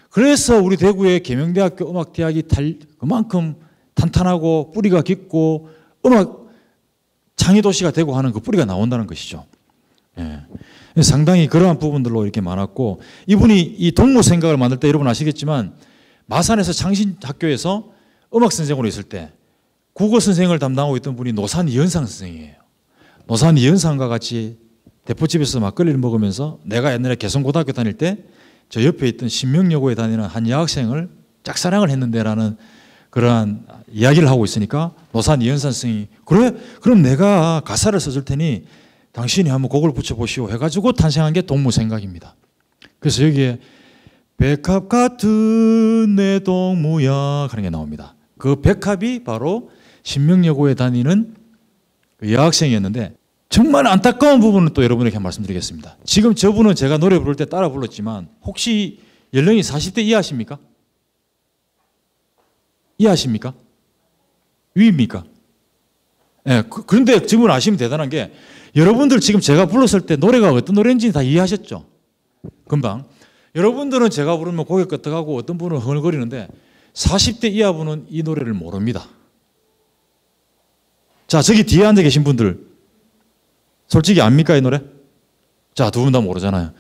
그래서 우리 대구의 계명대학교 음악대학이 그만큼 탄탄하고 뿌리가 깊고 음악 창의도시가 되고 하는 그 뿌리가 나온다는 것이죠. 예. 상당히 그러한 부분들로 이렇게 많았고 이분이 이 동무생각을 만들 때 여러분 아시겠지만 마산에서 창신학교에서 음악 선생으로 있을 때 국어 선생을 담당하고 있던 분이 노산 이현상 선생이에요. 노산 이현상과 같이 대포집에서 막걸리를 먹으면서 내가 옛날에 개성고등학교 다닐 때 저 옆에 있던 신명여고에 다니는 한 여학생을 짝사랑을 했는데라는 그러한 이야기를 하고 있으니까 노산 이현상 선생이 그래? 그럼 내가 가사를 써줄 테니 당신이 한번 곡을 붙여보시오 해가지고 탄생한 게 동무생각입니다. 그래서 여기에 백합 같은 내 동무야 하는 게 나옵니다. 그 백합이 바로 신명여고에 다니는 그 여학생이었는데 정말 안타까운 부분은 또 여러분에게 말씀드리겠습니다. 지금 저분은 제가 노래 부를 때 따라 불렀지만 혹시 연령이 40대 이하십니까? 이하십니까? 위입니까? 예, 그런데 지금 아시면 대단한 게 여러분들 지금 제가 불렀을 때 노래가 어떤 노래인지 다 이해하셨죠? 금방. 여러분들은 제가 부르면 고개 끄덕하고 어떤 분은 흥얼거리는데 40대 이하분은 이 노래를 모릅니다. 자, 저기 뒤에 앉아 계신 분들 솔직히 압니까 이 노래? 자, 두 분 다 모르잖아요.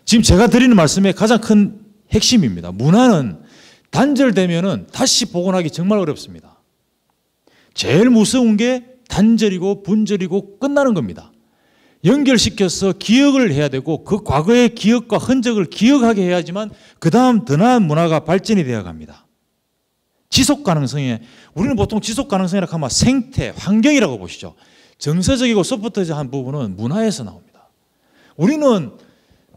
지금 제가 드리는 말씀의 가장 큰 핵심입니다. 문화는 단절되면은 다시 복원하기 정말 어렵습니다. 제일 무서운 게 단절이고 분절이고 끝나는 겁니다. 연결시켜서 기억을 해야 되고 그 과거의 기억과 흔적을 기억하게 해야지만 그 다음 더 나은 문화가 발전이 되어 갑니다. 지속 가능성에 우리는 보통 지속 가능성이라고 하면 생태, 환경이라고 보시죠. 정서적이고 소프트한 부분은 문화에서 나옵니다. 우리는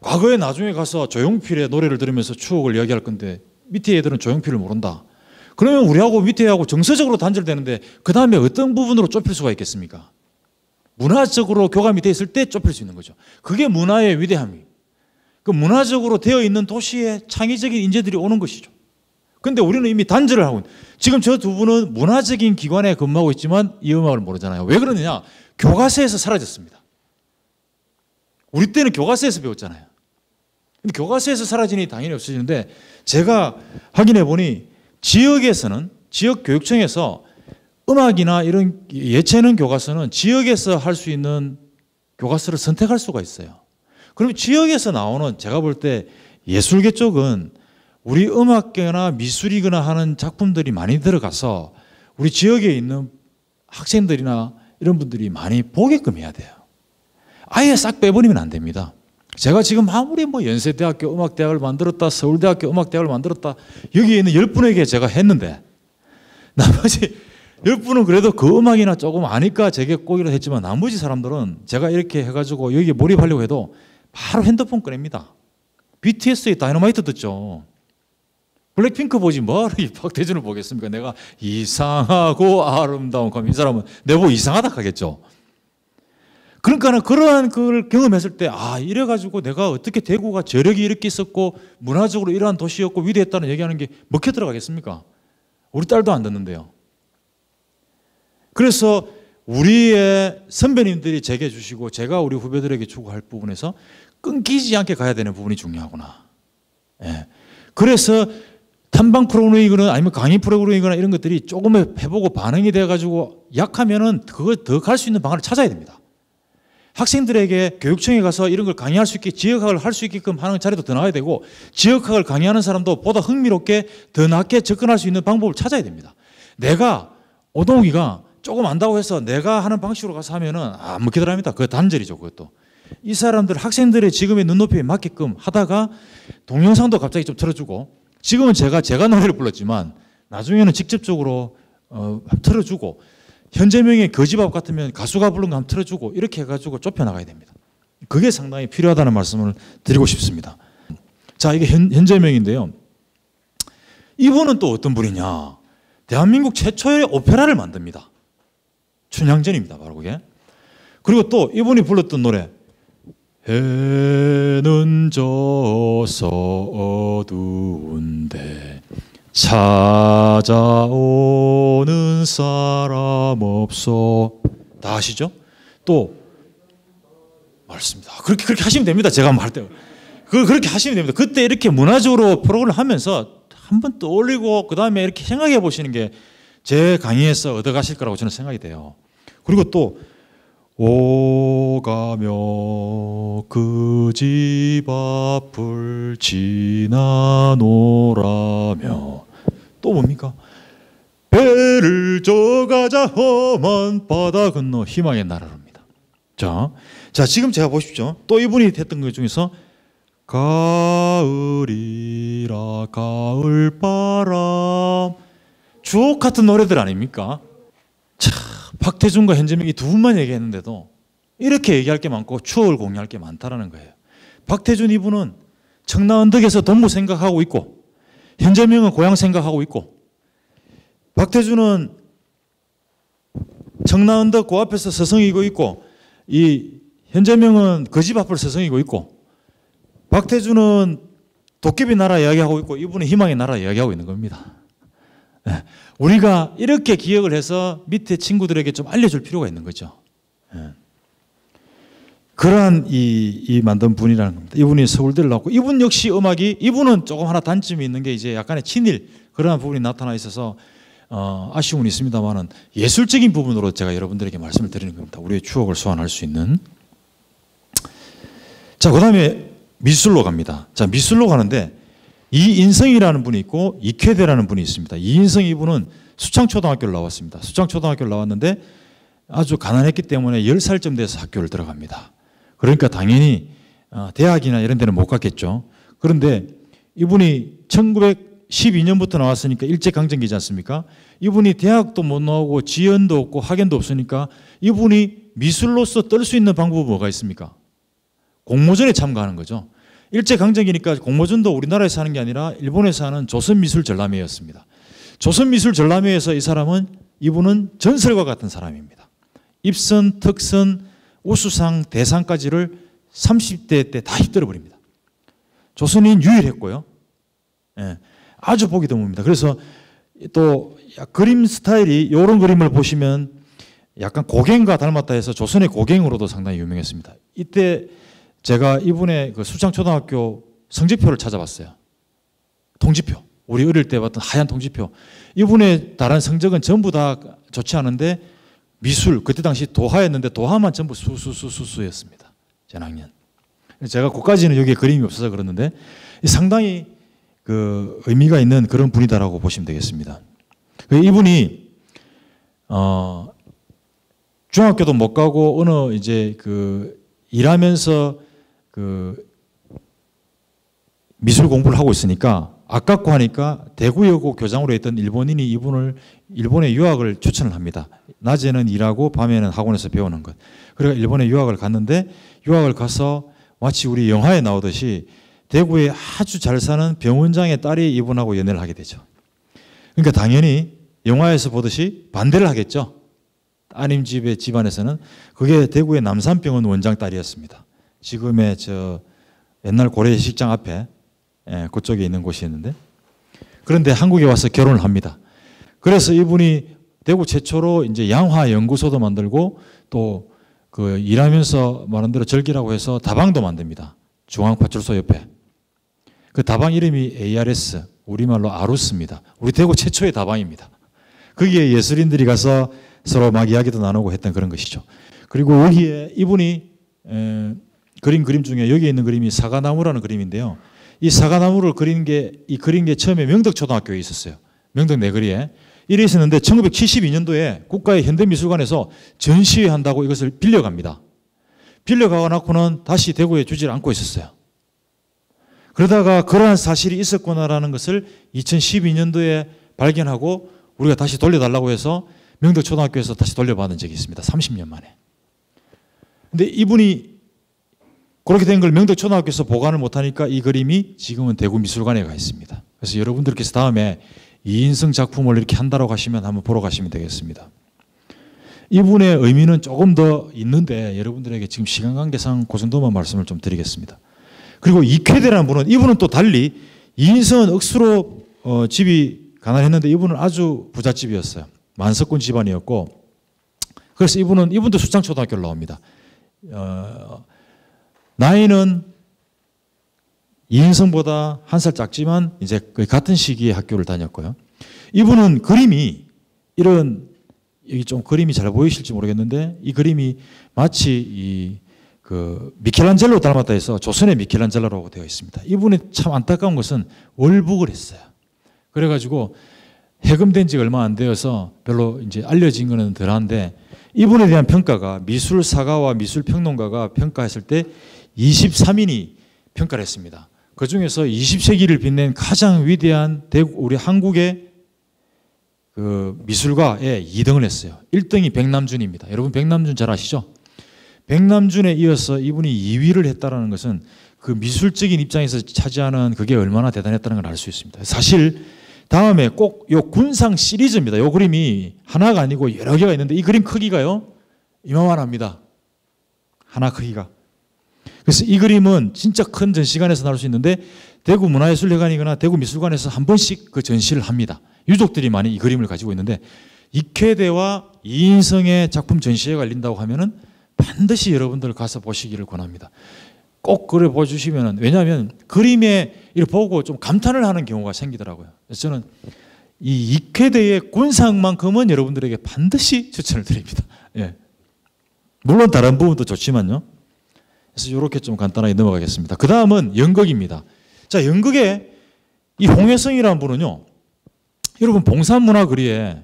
과거에 나중에 가서 조용필의 노래를 들으면서 추억을 이야기할 건데 밑에 애들은 조용필을 모른다. 그러면 우리하고 밑에 애하고 정서적으로 단절되는데 그 다음에 어떤 부분으로 좁힐 수가 있겠습니까? 문화적으로 교감이 돼 있을 때 좁힐 수 있는 거죠. 그게 문화의 위대함이. 그 문화적으로 되어 있는 도시에 창의적인 인재들이 오는 것이죠. 그런데 우리는 이미 단절을 하고 지금 저 두 분은 문화적인 기관에 근무하고 있지만 이 음악을 모르잖아요. 왜 그러느냐? 교과서에서 사라졌습니다. 우리 때는 교과서에서 배웠잖아요. 근데 교과서에서 사라지니 당연히 없어지는데 제가 확인해 보니 지역에서는 지역 교육청에서 음악이나 이런 예체능 교과서는 지역에서 할 수 있는 교과서를 선택할 수가 있어요. 그러면 지역에서 나오는 제가 볼 때 예술계 쪽은 우리 음악계나 미술이거나 하는 작품들이 많이 들어가서 우리 지역에 있는 학생들이나 이런 분들이 많이 보게끔 해야 돼요. 아예 싹 빼버리면 안 됩니다. 제가 지금 아무리 뭐 연세대학교 음악대학을 만들었다, 서울대학교 음악대학을 만들었다, 여기에 있는 10분에게 제가 했는데 나머지 10분은 그래도 그 음악이나 조금 아니까 제게 꼭이라 했지만 나머지 사람들은 제가 이렇게 해가지고 여기에 몰입하려고 해도 바로 핸드폰 꺼냅니다. BTS의 다이너마이트 듣죠. 블랙핑크 보지 뭐 박태준을 보겠습니까? 내가 이상하고 아름다운 이 사람은 내보고 이상하다 하겠죠. 그러니까 그러한 걸 경험했을 때 이래가지고 내가 어떻게 대구가 저력이 이렇게 있었고 문화적으로 이러한 도시였고 위대했다는 얘기하는 게 먹혀 들어가겠습니까? 우리 딸도 안 듣는데요. 그래서 우리의 선배님들이 제게 주시고 제가 우리 후배들에게 주고 할 부분에서 끊기지 않게 가야 되는 부분이 중요하구나. 예. 그래서 탐방 프로그램이거나 아니면 강의 프로그램이거나 이런 것들이 조금 해보고 반응이 돼가지고 약하면은 그거 더 갈 수 있는 방안을 찾아야 됩니다. 학생들에게 교육청에 가서 이런 걸 강의할 수 있게 지역학을 할 수 있게끔 하는 자리도 더 나와야 되고 지역학을 강의하는 사람도 보다 흥미롭게 더 낮게 접근할 수 있는 방법을 찾아야 됩니다. 내가 오동욱이가 조금 안다고 해서 내가 하는 방식으로 가서 하면은 안 먹히더랍니다. 그거 단절이죠. 그것도. 이 사람들 학생들의 지금의 눈높이에 맞게끔 하다가 동영상도 갑자기 좀 틀어주고 지금은 제가 노래를 불렀지만 나중에는 직접적으로 틀어주고 현재명의 거지밥 같으면 가수가 부른 거 한번 틀어주고 이렇게 해가지고 좁혀나가야 됩니다. 그게 상당히 필요하다는 말씀을 드리고 싶습니다. 자, 이게 현재명인데요. 이분은 또 어떤 분이냐. 대한민국 최초의 오페라를 만듭니다. 춘향전입니다. 바로 그게. 그리고 또 이분이 불렀던 노래 해는 져서 어두운데 찾아오는 사람 없어. 다 아시죠? 또 맞습니다. 그렇게 하시면 됩니다. 제가 말할 때 그렇게 하시면 됩니다. 그때 이렇게 문화적으로 프로그램을 하면서 한번 떠올리고 그 다음에 이렇게 생각해 보시는 게 제 강의에서 얻어가실 거라고 저는 생각이 돼요. 그리고 또 오가며 그 집 앞을 지나노라며 또 뭡니까? 배를 져가자 험한 바다 건너 희망의 나라로입니다. 자, 지금 제가 보십시오. 또 이분이 했던 것 중에서 가을이라 가을바람 주옥 같은 노래들 아닙니까? 참 박태준과 현재명이 두 분만 얘기했는데도 이렇게 얘기할 게 많고 추억을 공유할 게 많다라는 거예요. 박태준 이분은 청라언덕에서 동무 생각하고 있고 현재명은 고향 생각하고 있고 박태준은 청라언덕 그 앞에서 서성이고 있고 이 현재명은 그 집 앞을 서성이고 있고 박태준은 도깨비 나라 이야기하고 있고 이분은 희망의 나라 이야기하고 있는 겁니다. 우리가 이렇게 기억을 해서 밑에 친구들에게 좀 알려줄 필요가 있는 거죠. 그러한 이 만든 분이라는 겁니다. 이분이 서울대를 나왔고 이분 역시 음악이 이분은 조금 하나 단점이 있는 게 이제 약간의 친일 그러한 부분이 나타나 있어서 아쉬움은 있습니다만은 예술적인 부분으로 제가 여러분들에게 말씀을 드리는 겁니다. 우리의 추억을 소환할 수 있는. 자, 그다음에 미술로 갑니다. 자, 미술로 가는데 이인성이라는 분이 있고 이쾌대라는 분이 있습니다. 이인성 이분은 수창초등학교를 나왔습니다. 수창초등학교를 나왔는데 아주 가난했기 때문에 10살쯤 돼서 학교를 들어갑니다. 그러니까 당연히 대학이나 이런 데는 못 갔겠죠. 그런데 이분이 1912년부터 나왔으니까 일제강점기지 않습니까? 이분이 대학도 못 나오고 지연도 없고 학연도 없으니까 이분이 미술로서 뜰 수 있는 방법은 뭐가 있습니까? 공모전에 참가하는 거죠. 일제강점기니까 공모전도 우리나라에서 하는 게 아니라 일본에서 하는 조선미술전람회였습니다. 조선미술전람회에서 이분은 전설과 같은 사람입니다. 입선, 특선, 우수상, 대상까지를 30대 때 다 휩들어 버립니다. 조선인 유일했고요. 예, 아주 보기 드뭅니다. 그래서 또 그림 스타일이 이런 그림을 보시면 약간 고갱과 닮았다 해서 조선의 고갱으로도 상당히 유명했습니다. 이때 제가 이분의 그 수창초등학교 성적표를 찾아봤어요. 통지표. 우리 어릴 때 봤던 하얀 통지표. 이분의 다른 성적은 전부 다 좋지 않은데 미술, 그때 당시 도하였는데 도하만 전부 수수수수수였습니다. 전학년. 제가 그까지는 여기에 그림이 없어서 그러는데 상당히 그 의미가 있는 그런 분이다라고 보시면 되겠습니다. 이분이 중학교도 못 가고 어느 이제 그 일하면서 그 미술 공부를 하고 있으니까 아깝고 하니까 대구여고 교장으로 했던 일본인이 이분을 일본에 유학을 추천을 합니다. 낮에는 일하고 밤에는 학원에서 배우는 것. 그래서 일본에 유학을 갔는데 유학을 가서 마치 우리 영화에 나오듯이 대구에 아주 잘 사는 병원장의 딸이 이분하고 연애를 하게 되죠. 그러니까 당연히 영화에서 보듯이 반대를 하겠죠. 따님 집의 집안에서는. 그게 대구의 남산병원 원장 딸이었습니다. 지금의 저 옛날 고려식장 앞에 그쪽에 있는 곳이었는데, 그런데 한국에 와서 결혼을 합니다. 그래서 이분이 대구 최초로 이제 양화 연구소도 만들고 또 그 일하면서 말한 대로 절기라고 해서 다방도 만듭니다. 중앙파출소 옆에. 그 다방 이름이 ARS, 우리말로 아루스입니다. 우리 대구 최초의 다방입니다. 거기에 예술인들이 가서 서로 막 이야기도 나누고 했던 그런 것이죠. 그리고 여기에 이분이 그림 중에 여기에 있는 그림이 사과나무라는 그림인데요. 이 사과나무를 그린 게 처음에 명덕초등학교에 있었어요. 명덕 내거리에. 이래 있었는데 1972년도에 국가의 현대미술관에서 전시회 한다고 이것을 빌려갑니다. 빌려가 놓고는 다시 대구에 주지를 않고 있었어요. 그러다가 그러한 사실이 있었구나라는 것을 2012년도에 발견하고 우리가 다시 돌려달라고 해서 명덕초등학교에서 다시 돌려받은 적이 있습니다. 30년 만에. 근데 이분이 그렇게 된 걸 명덕초등학교에서 보관을 못하니까 이 그림이 지금은 대구미술관에 가 있습니다. 그래서 여러분들께서 다음에 이인성 작품을 이렇게 한다고 하시면 한번 보러 가시면 되겠습니다. 이분의 의미는 조금 더 있는데 여러분들에게 지금 시간 관계상 그 정도만 말씀을 좀 드리겠습니다. 그리고 이쾌대라는 분은, 이분은 또 달리, 이인성은 억수로 집이 가난했는데 이분은 아주 부잣집이었어요. 만석군 집안이었고, 그래서 이분도 수창초등학교를 나옵니다. 나이는 이인성보다 한 살 작지만 이제 거의 같은 시기에 학교를 다녔고요. 이분은 그림이 여기 좀 그림이 잘 보이실지 모르겠는데 이 그림이 마치 그 미켈란젤로 닮았다 해서 조선의 미켈란젤로라고 되어 있습니다. 이분이 참 안타까운 것은 월북을 했어요. 그래가지고 해금된 지가 얼마 안 되어서 별로 이제 알려진 거는 덜한데 이분에 대한 평가가 미술사가와 미술평론가가 평가했을 때 23인이 평가를 했습니다. 그 중에서 20세기를 빛낸 가장 위대한 우리 한국의 그 미술가에 2등을 했어요. 1등이 백남준입니다. 여러분 백남준 잘 아시죠? 백남준에 이어서 이분이 2위를 했다는 것은 그 미술적인 입장에서 차지하는 그게 얼마나 대단했다는 걸 알 수 있습니다. 사실 다음에 꼭 요 군상 시리즈입니다. 요 그림이 하나가 아니고 여러 개가 있는데 이 그림 크기가요 이만합니다. 하나 크기가. 그래서 이 그림은 진짜 큰 전시관에서 나올 수 있는데 대구 문화예술회관이거나 대구 미술관에서 한 번씩 그 전시를 합니다. 유족들이 많이 이 그림을 가지고 있는데 이쾌대와 이인성의 작품 전시회가 열린다고 하면은 반드시 여러분들 가서 보시기를 권합니다. 꼭 그걸 보여주시면은, 왜냐하면 그림에 이걸 보고 좀 감탄을 하는 경우가 생기더라고요. 그래서 저는 이 이쾌대의 군상만큼은 여러분들에게 반드시 추천을 드립니다. 예. 물론 다른 부분도 좋지만요. 그래서 이렇게 좀 간단하게 넘어가겠습니다. 그 다음은 연극입니다. 자, 연극에 이 홍혜성이라는 분은요, 여러분 봉산문화거리에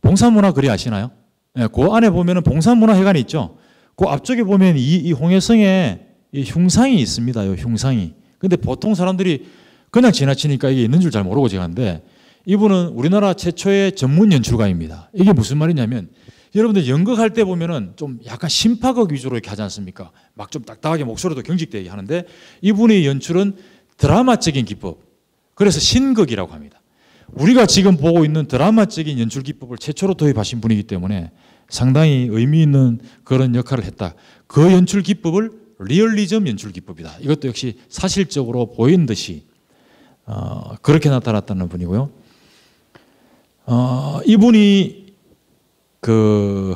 봉산문화거리 아시나요? 예, 그 안에 보면은 봉산문화회관이 있죠. 그 앞쪽에 보면 이 홍혜성의 이 흉상이 있습니다. 이 흉상이. 근데 보통 사람들이 그냥 지나치니까 이게 있는 줄 잘 모르고 지나는데 이분은 우리나라 최초의 전문 연출가입니다. 이게 무슨 말이냐면 여러분들 연극할 때 보면은 좀 약간 심파극 위주로 이렇게 하지 않습니까? 막 좀 딱딱하게 목소리도 경직되게 하는데 이분의 연출은 드라마적인 기법. 그래서 신극이라고 합니다. 우리가 지금 보고 있는 드라마적인 연출 기법을 최초로 도입하신 분이기 때문에 상당히 의미 있는 그런 역할을 했다. 그 연출 기법을 리얼리즘 연출 기법이다. 이것도 역시 사실적으로 보이는 듯이 그렇게 나타났다는 분이고요. 이분이 그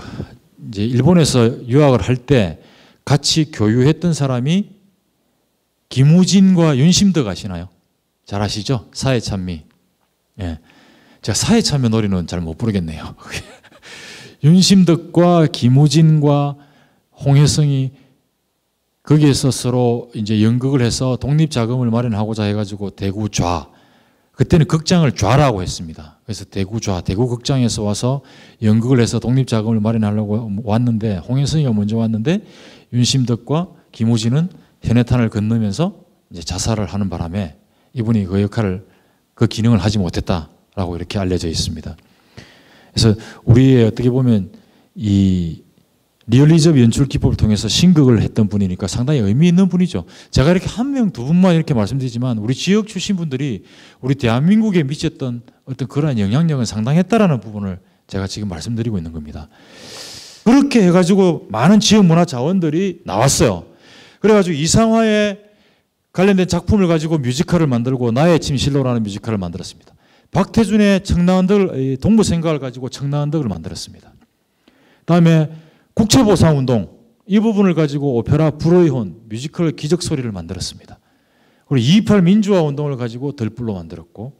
이제 일본에서 유학을 할 때 같이 교유했던 사람이 김우진과 윤심덕 아시나요? 잘 아시죠? 사회찬미. 예. 제가 사회참여 노래는 잘 못 부르겠네요. 윤심덕과 김우진과 홍혜성이 거기에서 서로 이제 연극을 해서 독립자금을 마련하고자 해가지고 대구 좌, 그때는 극장을 좌라고 했습니다. 그래서 대구 좌, 대구 극장에서 와서 연극을 해서 독립자금을 마련하려고 왔는데, 홍혜성이가 먼저 왔는데 윤심덕과 김우진은 현해탄을 건너면서 이제 자살을 하는 바람에 이분이 그 역할을, 그 기능을 하지 못했다라고 이렇게 알려져 있습니다. 그래서 우리의 어떻게 보면 이 리얼리즘 연출 기법을 통해서 신극을 했던 분이니까 상당히 의미 있는 분이죠. 제가 이렇게 한 명, 두 분만 이렇게 말씀드리지만 우리 지역 출신 분들이 우리 대한민국에 미쳤던 어떤 그러한 영향력은 상당했다라는 부분을 제가 지금 말씀드리고 있는 겁니다. 그렇게 해가지고 많은 지역 문화 자원들이 나왔어요. 그래가지고 이상화에 관련된 작품을 가지고 뮤지컬을 만들고 나의 침실로라는 뮤지컬을 만들었습니다. 박태준의 청라언덕을, 동부생각을 가지고 청라언덕을 만들었습니다. 다음에 국채보상운동, 이 부분을 가지고 오페라 불의혼, 뮤지컬 기적소리를 만들었습니다. 그리고 2.28 민주화운동을 가지고 덜불로 만들었고,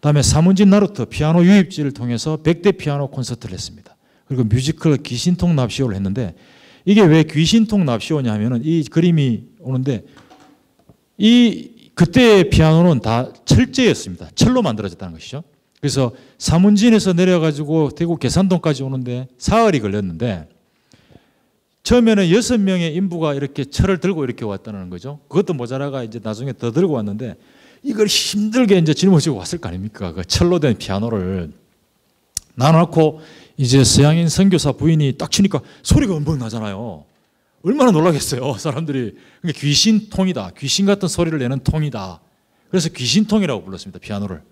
다음에 사문진 나루터 피아노 유입지를 통해서 100대 피아노 콘서트를 했습니다. 그리고 뮤지컬 귀신통 납시오를 했는데, 이게 왜 귀신통 납시오냐 하면은 이 그림이 오는데, 그때의 피아노는 다 철제였습니다. 철로 만들어졌다는 것이죠. 그래서 사문진에서 내려가지고 대구 계산동까지 오는데 사흘이 걸렸는데, 처음에는 6명의 인부가 이렇게 철을 들고 이렇게 왔다는 거죠. 그것도 모자라가 이제 나중에 더 들고 왔는데, 이걸 힘들게 이제 짊어지고 왔을 거 아닙니까? 그 철로 된 피아노를 놔놓고 이제 서양인 선교사 부인이 딱 치니까 소리가 엄청 나잖아요. 얼마나 놀라겠어요, 사람들이. 그러니까 귀신통이다, 귀신 같은 소리를 내는 통이다. 그래서 귀신통이라고 불렀습니다, 피아노를.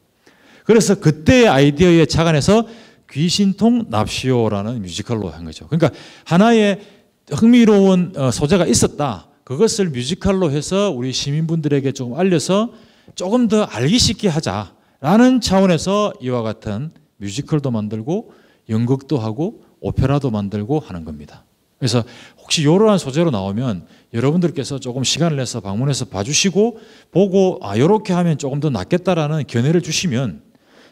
그래서 그때의 아이디어에 착안해서 귀신통 납시오라는 뮤지컬로 한 거죠. 그러니까 하나의 흥미로운 소재가 있었다. 그것을 뮤지컬로 해서 우리 시민분들에게 좀 알려서 조금 더 알기 쉽게 하자라는 차원에서 이와 같은 뮤지컬도 만들고 연극도 하고 오페라도 만들고 하는 겁니다. 그래서 혹시 이러한 소재로 나오면 여러분들께서 조금 시간을 내서 방문해서 봐주시고 보고 이렇게 하면 조금 더 낫겠다라는 견해를 주시면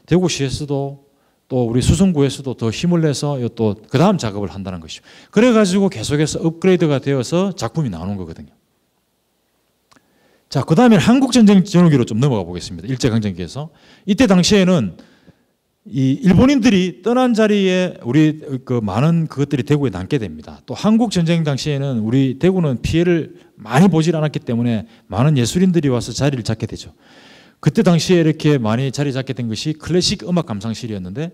대구시에서도 또 우리 수성구에서도 더 힘을 내서 또 그 다음 작업을 한다는 것이죠. 그래가지고 계속해서 업그레이드가 되어서 작품이 나오는 거거든요. 자, 그 다음에 한국전쟁 전후기로 좀 넘어가 보겠습니다. 일제강점기에서. 이때 당시에는 이 일본인들이 떠난 자리에 우리 그 많은 그것들이 대구에 남게 됩니다. 또 한국전쟁 당시에는 우리 대구는 피해를 많이 보질 않았기 때문에 많은 예술인들이 와서 자리를 잡게 되죠. 그때 당시에 이렇게 많이 자리 잡게 된 것이 클래식 음악 감상실이었는데,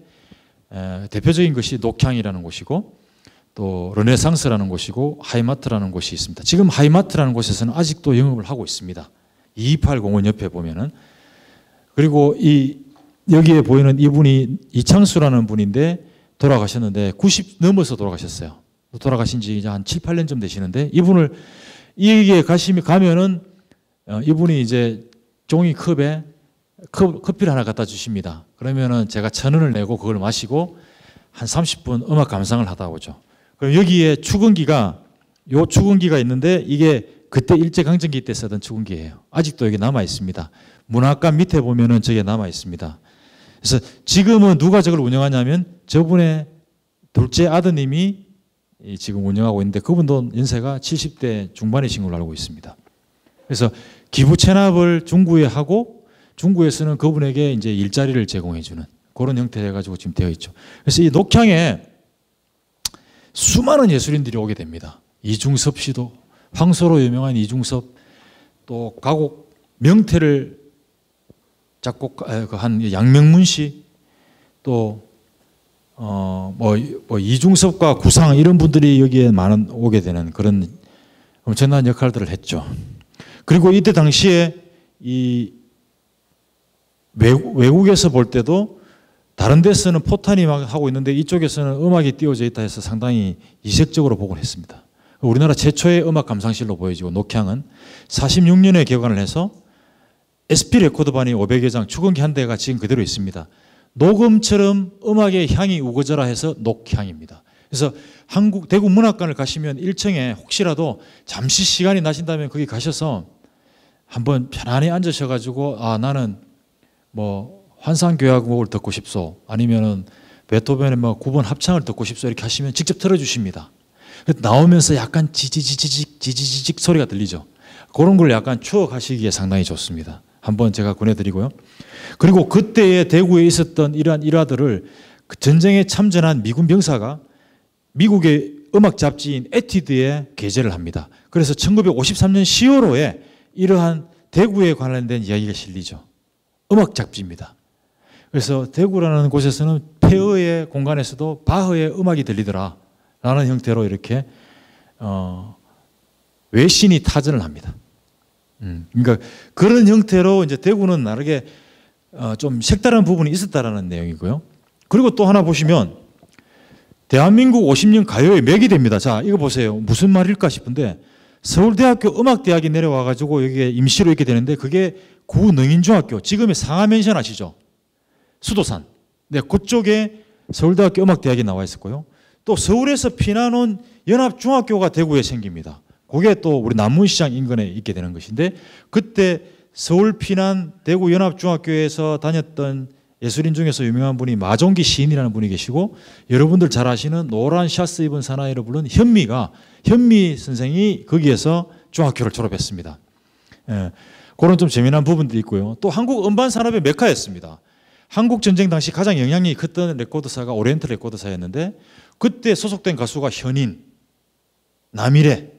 대표적인 것이 녹향이라는 곳이고 또 르네상스라는 곳이고 하이마트라는 곳이 있습니다. 지금 하이마트라는 곳에서는 아직도 영업을 하고 있습니다. 228 공원 옆에 보면은. 그리고 여기에 보이는 이분이 이창수라는 분인데 돌아가셨는데 90 넘어서 돌아가셨어요. 돌아가신 지 이제 한 7, 8년쯤 되시는데, 이분을 여기에 가면은 이분이 이제 종이컵에 커피를 하나 갖다 주십니다. 그러면은 제가 1,000원을 내고 그걸 마시고 한 30분 음악 감상을 하다 오죠. 그럼 여기에 축은기가 있는데, 이게 그때 일제강점기 때 쓰던 축은기예요. 아직도 여기 남아 있습니다. 문학관 밑에 보면은 저게 남아 있습니다. 그래서 지금은 누가 저걸 운영하냐면 저분의 둘째 아드님이 지금 운영하고 있는데, 그분도 연세가 70대 중반이신 걸로 알고 있습니다. 그래서 기부 체납을 중구에 하고 중구에서는 그분에게 이제 일자리를 제공해 주는 그런 형태로 해가지고 지금 되어 있죠. 그래서 이 녹향에 수많은 예술인들이 오게 됩니다. 이중섭 씨도, 황소로 유명한 이중섭, 또 가곡 명태를 작곡한 양명문 씨, 또 이중섭과 구상 이런 분들이 여기에 오게 되는 그런 엄청난 역할들을 했죠. 그리고 이때 당시에 이 외국에서 볼 때도 다른 데서는 포탄이 막 하고 있는데 이쪽에서는 음악이 띄워져 있다 해서 상당히 이색적으로 보곤 했습니다. 우리나라 최초의 음악 감상실로 보여지고, 녹향은 46년에 개관을 해서 SP 레코드반이 500여 장, 축은기 한 대가 지금 그대로 있습니다. 녹음처럼 음악의 향이 우거져라 해서 녹향입니다. 그래서 대구 문학관을 가시면 1층에 혹시라도 잠시 시간이 나신다면 거기 가셔서 한번 편안히 앉으셔가지고 나는 뭐 환상교향곡을 듣고 싶소, 아니면은 베토벤의 뭐 9번 합창을 듣고 싶소 이렇게 하시면 직접 틀어주십니다. 나오면서 약간 지지직 소리가 들리죠. 그런 걸 약간 추억하시기에 상당히 좋습니다. 한번 제가 권해드리고요. 그리고 그때에 대구에 있었던 이러한 일화들을 그 전쟁에 참전한 미군 병사가 미국의 음악 잡지인 에뛰드에 게재를 합니다. 그래서 1953년 10월호에 이러한 대구에 관련된 이야기가 실리죠. 음악 잡지입니다. 그래서 대구라는 곳에서는 폐허의 공간에서도 바흐의 음악이 들리더라 라는 형태로 이렇게 외신이 타전을 합니다. 그러니까 그런 형태로 이제 대구는 나르게 좀 색다른 부분이 있었다라는 내용이고요. 그리고 또 하나 보시면 대한민국 50년 가요의 맥이 됩니다. 자, 이거 보세요. 무슨 말일까 싶은데 서울대학교 음악대학이 내려와가지고 여기에 임시로 있게 되는데 그게 구능인중학교, 지금의 상하맨션 아시죠? 수도산. 네, 그쪽에 서울대학교 음악대학이 나와 있었고요. 또 서울에서 피난 온 연합중학교가 대구에 생깁니다. 그게 또 우리 남문시장 인근에 있게 되는 것인데 그때 서울 피난 대구 연합중학교에서 다녔던 예술인 중에서 유명한 분이 마종기 시인이라는 분이 계시고 여러분들 잘 아시는 노란 샤스 입은 사나이로 부른 현미 선생이 거기에서 중학교를 졸업했습니다. 예, 그런 좀 재미난 부분들이 있고요. 또 한국 음반 산업의 메카였습니다. 한국 전쟁 당시 가장 영향력이 컸던 레코드사가 오리엔트 레코드사였는데 그때 소속된 가수가 현인, 남일의,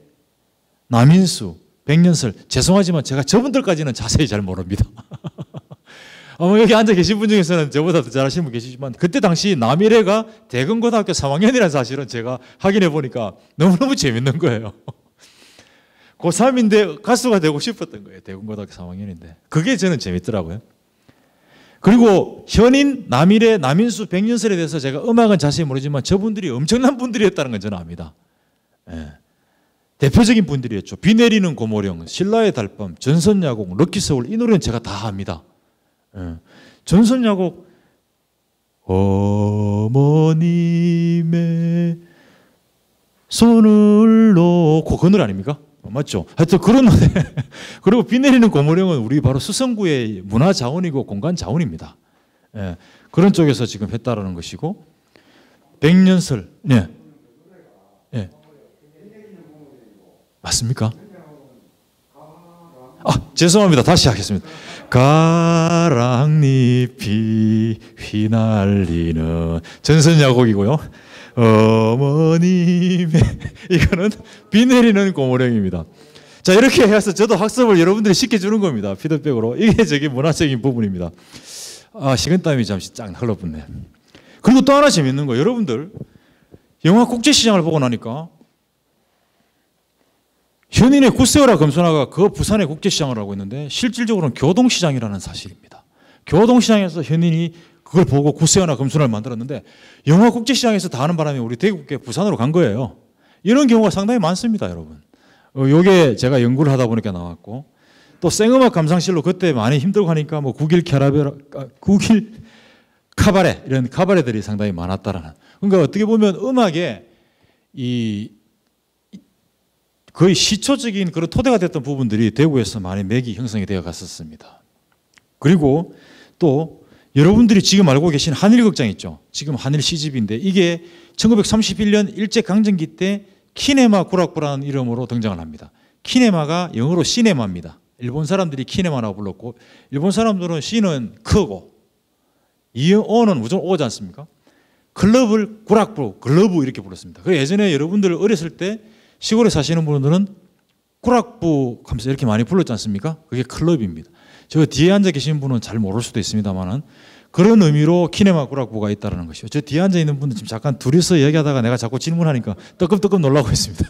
남인수, 백년설. 죄송하지만 제가 저분들까지는 자세히 잘 모릅니다. 여기 앉아 계신 분 중에서는 저보다 더 잘하시는 분 계시지만 그때 당시 남일애가 대건고등학교 3학년이라는 사실은 제가 확인해 보니까 너무너무 재밌는 거예요. 고3인데 가수가 되고 싶었던 거예요. 대건고등학교 3학년인데. 그게 저는 재밌더라고요. 그리고 현인, 남일애, 남인수, 백년설에 대해서 제가 음악은 자세히 모르지만 저분들이 엄청난 분들이었다는 건 저는 압니다. 예. 대표적인 분들이었죠. 비 내리는 고모령, 신라의 달밤, 전선야곡, 럭키서울 이 노래는 제가 다 압니다. 예. 전선야곡 어머님의 손을 놓고 그 노래 아닙니까? 맞죠? 하여튼 그런 노래. 그리고 비 내리는 고모령은 우리 바로 수성구의 문화 자원이고 공간 자원입니다. 예. 그런 쪽에서 지금 했다라는 것이고 백년설. 네. 예. 맞습니까? 죄송합니다. 다시 하겠습니다. 가랑잎이 휘날리는 전선야곡이고요. 어머님의 이거는 비 내리는 고모령입니다. 자, 이렇게 해서 저도 학습을 여러분들이 쉽게 주는 겁니다. 피드백으로. 이게 저게 문화적인 부분입니다. 식은땀이 잠시 쫙 흘러붙네. 그리고 또 하나 재밌는 거, 여러분들 영화 국제시장을 보고 나니까 현인의 굿세어라 검소나가 그 부산의 국제시장을 하고 있는데 실질적으로는 교동시장이라는 사실입니다. 교동시장에서 현인이 그걸 보고 굿세어나 검소나를 만들었는데 영화 국제시장에서 다 하는 바람에 우리 대구께 부산으로 간 거예요. 이런 경우가 상당히 많습니다, 여러분. 요게 제가 연구를 하다 보니까 나왔고 또 생음악 감상실로 그때 많이 힘들고 하니까 뭐 국일 카바레 이런 카바레들이 상당히 많았다라는. 그러니까 어떻게 보면 음악에 거의 시초적인 그런 토대가 됐던 부분들이 대구에서 많이 맥이 형성이 되어 갔었습니다. 그리고 또 여러분들이 지금 알고 계신 한일극장 있죠. 지금 한일 시집인데 이게 1931년 일제강점기 때 키네마 구락부라는 이름으로 등장을 합니다. 키네마가 영어로 시네마입니다. 일본 사람들이 키네마라고 불렀고 일본 사람들은 시는 크고 오는 무조건 오지 않습니까? 클럽을 구락부, 글러브 이렇게 불렀습니다. 그래서 예전에 여러분들 어렸을 때 시골에 사시는 분들은 구락부 하면서 이렇게 많이 불렀지 않습니까? 그게 클럽입니다. 저 뒤에 앉아 계신 분은 잘 모를 수도 있습니다만은 그런 의미로 키네마 구락부가 있다는 것이죠. 저 뒤에 앉아 있는 분들 지금 잠깐 둘이서 얘기하다가 내가 자꾸 질문하니까 뜨끔뜨끔 놀라고 있습니다.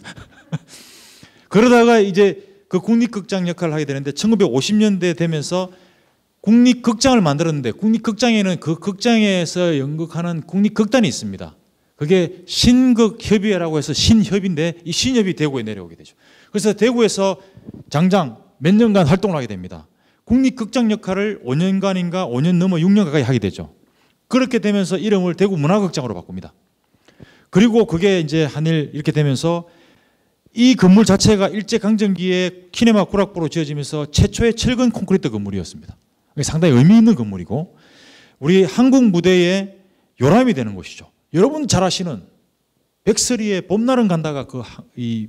그러다가 이제 그 국립극장 역할을 하게 되는데 1950년대 되면서 국립극장을 만들었는데 국립극장에는 그 극장에서 연극하는 국립극단이 있습니다. 그게 신극협의회라고 해서 신협인데 이 신협이 대구에 내려오게 되죠. 그래서 대구에서 장장 몇 년간 활동을 하게 됩니다. 국립극장 역할을 5년간인가 5년 넘어 6년 가까이 하게 되죠. 그렇게 되면서 이름을 대구문화극장으로 바꿉니다. 그리고 그게 이제 한일 이렇게 되면서 이 건물 자체가 일제강점기에 키네마 구락부로 지어지면서 최초의 철근 콘크리트 건물이었습니다. 상당히 의미 있는 건물이고 우리 한국 무대의 요람이 되는 곳이죠. 여러분 잘 아시는 백설이의 봄날은 간다가 이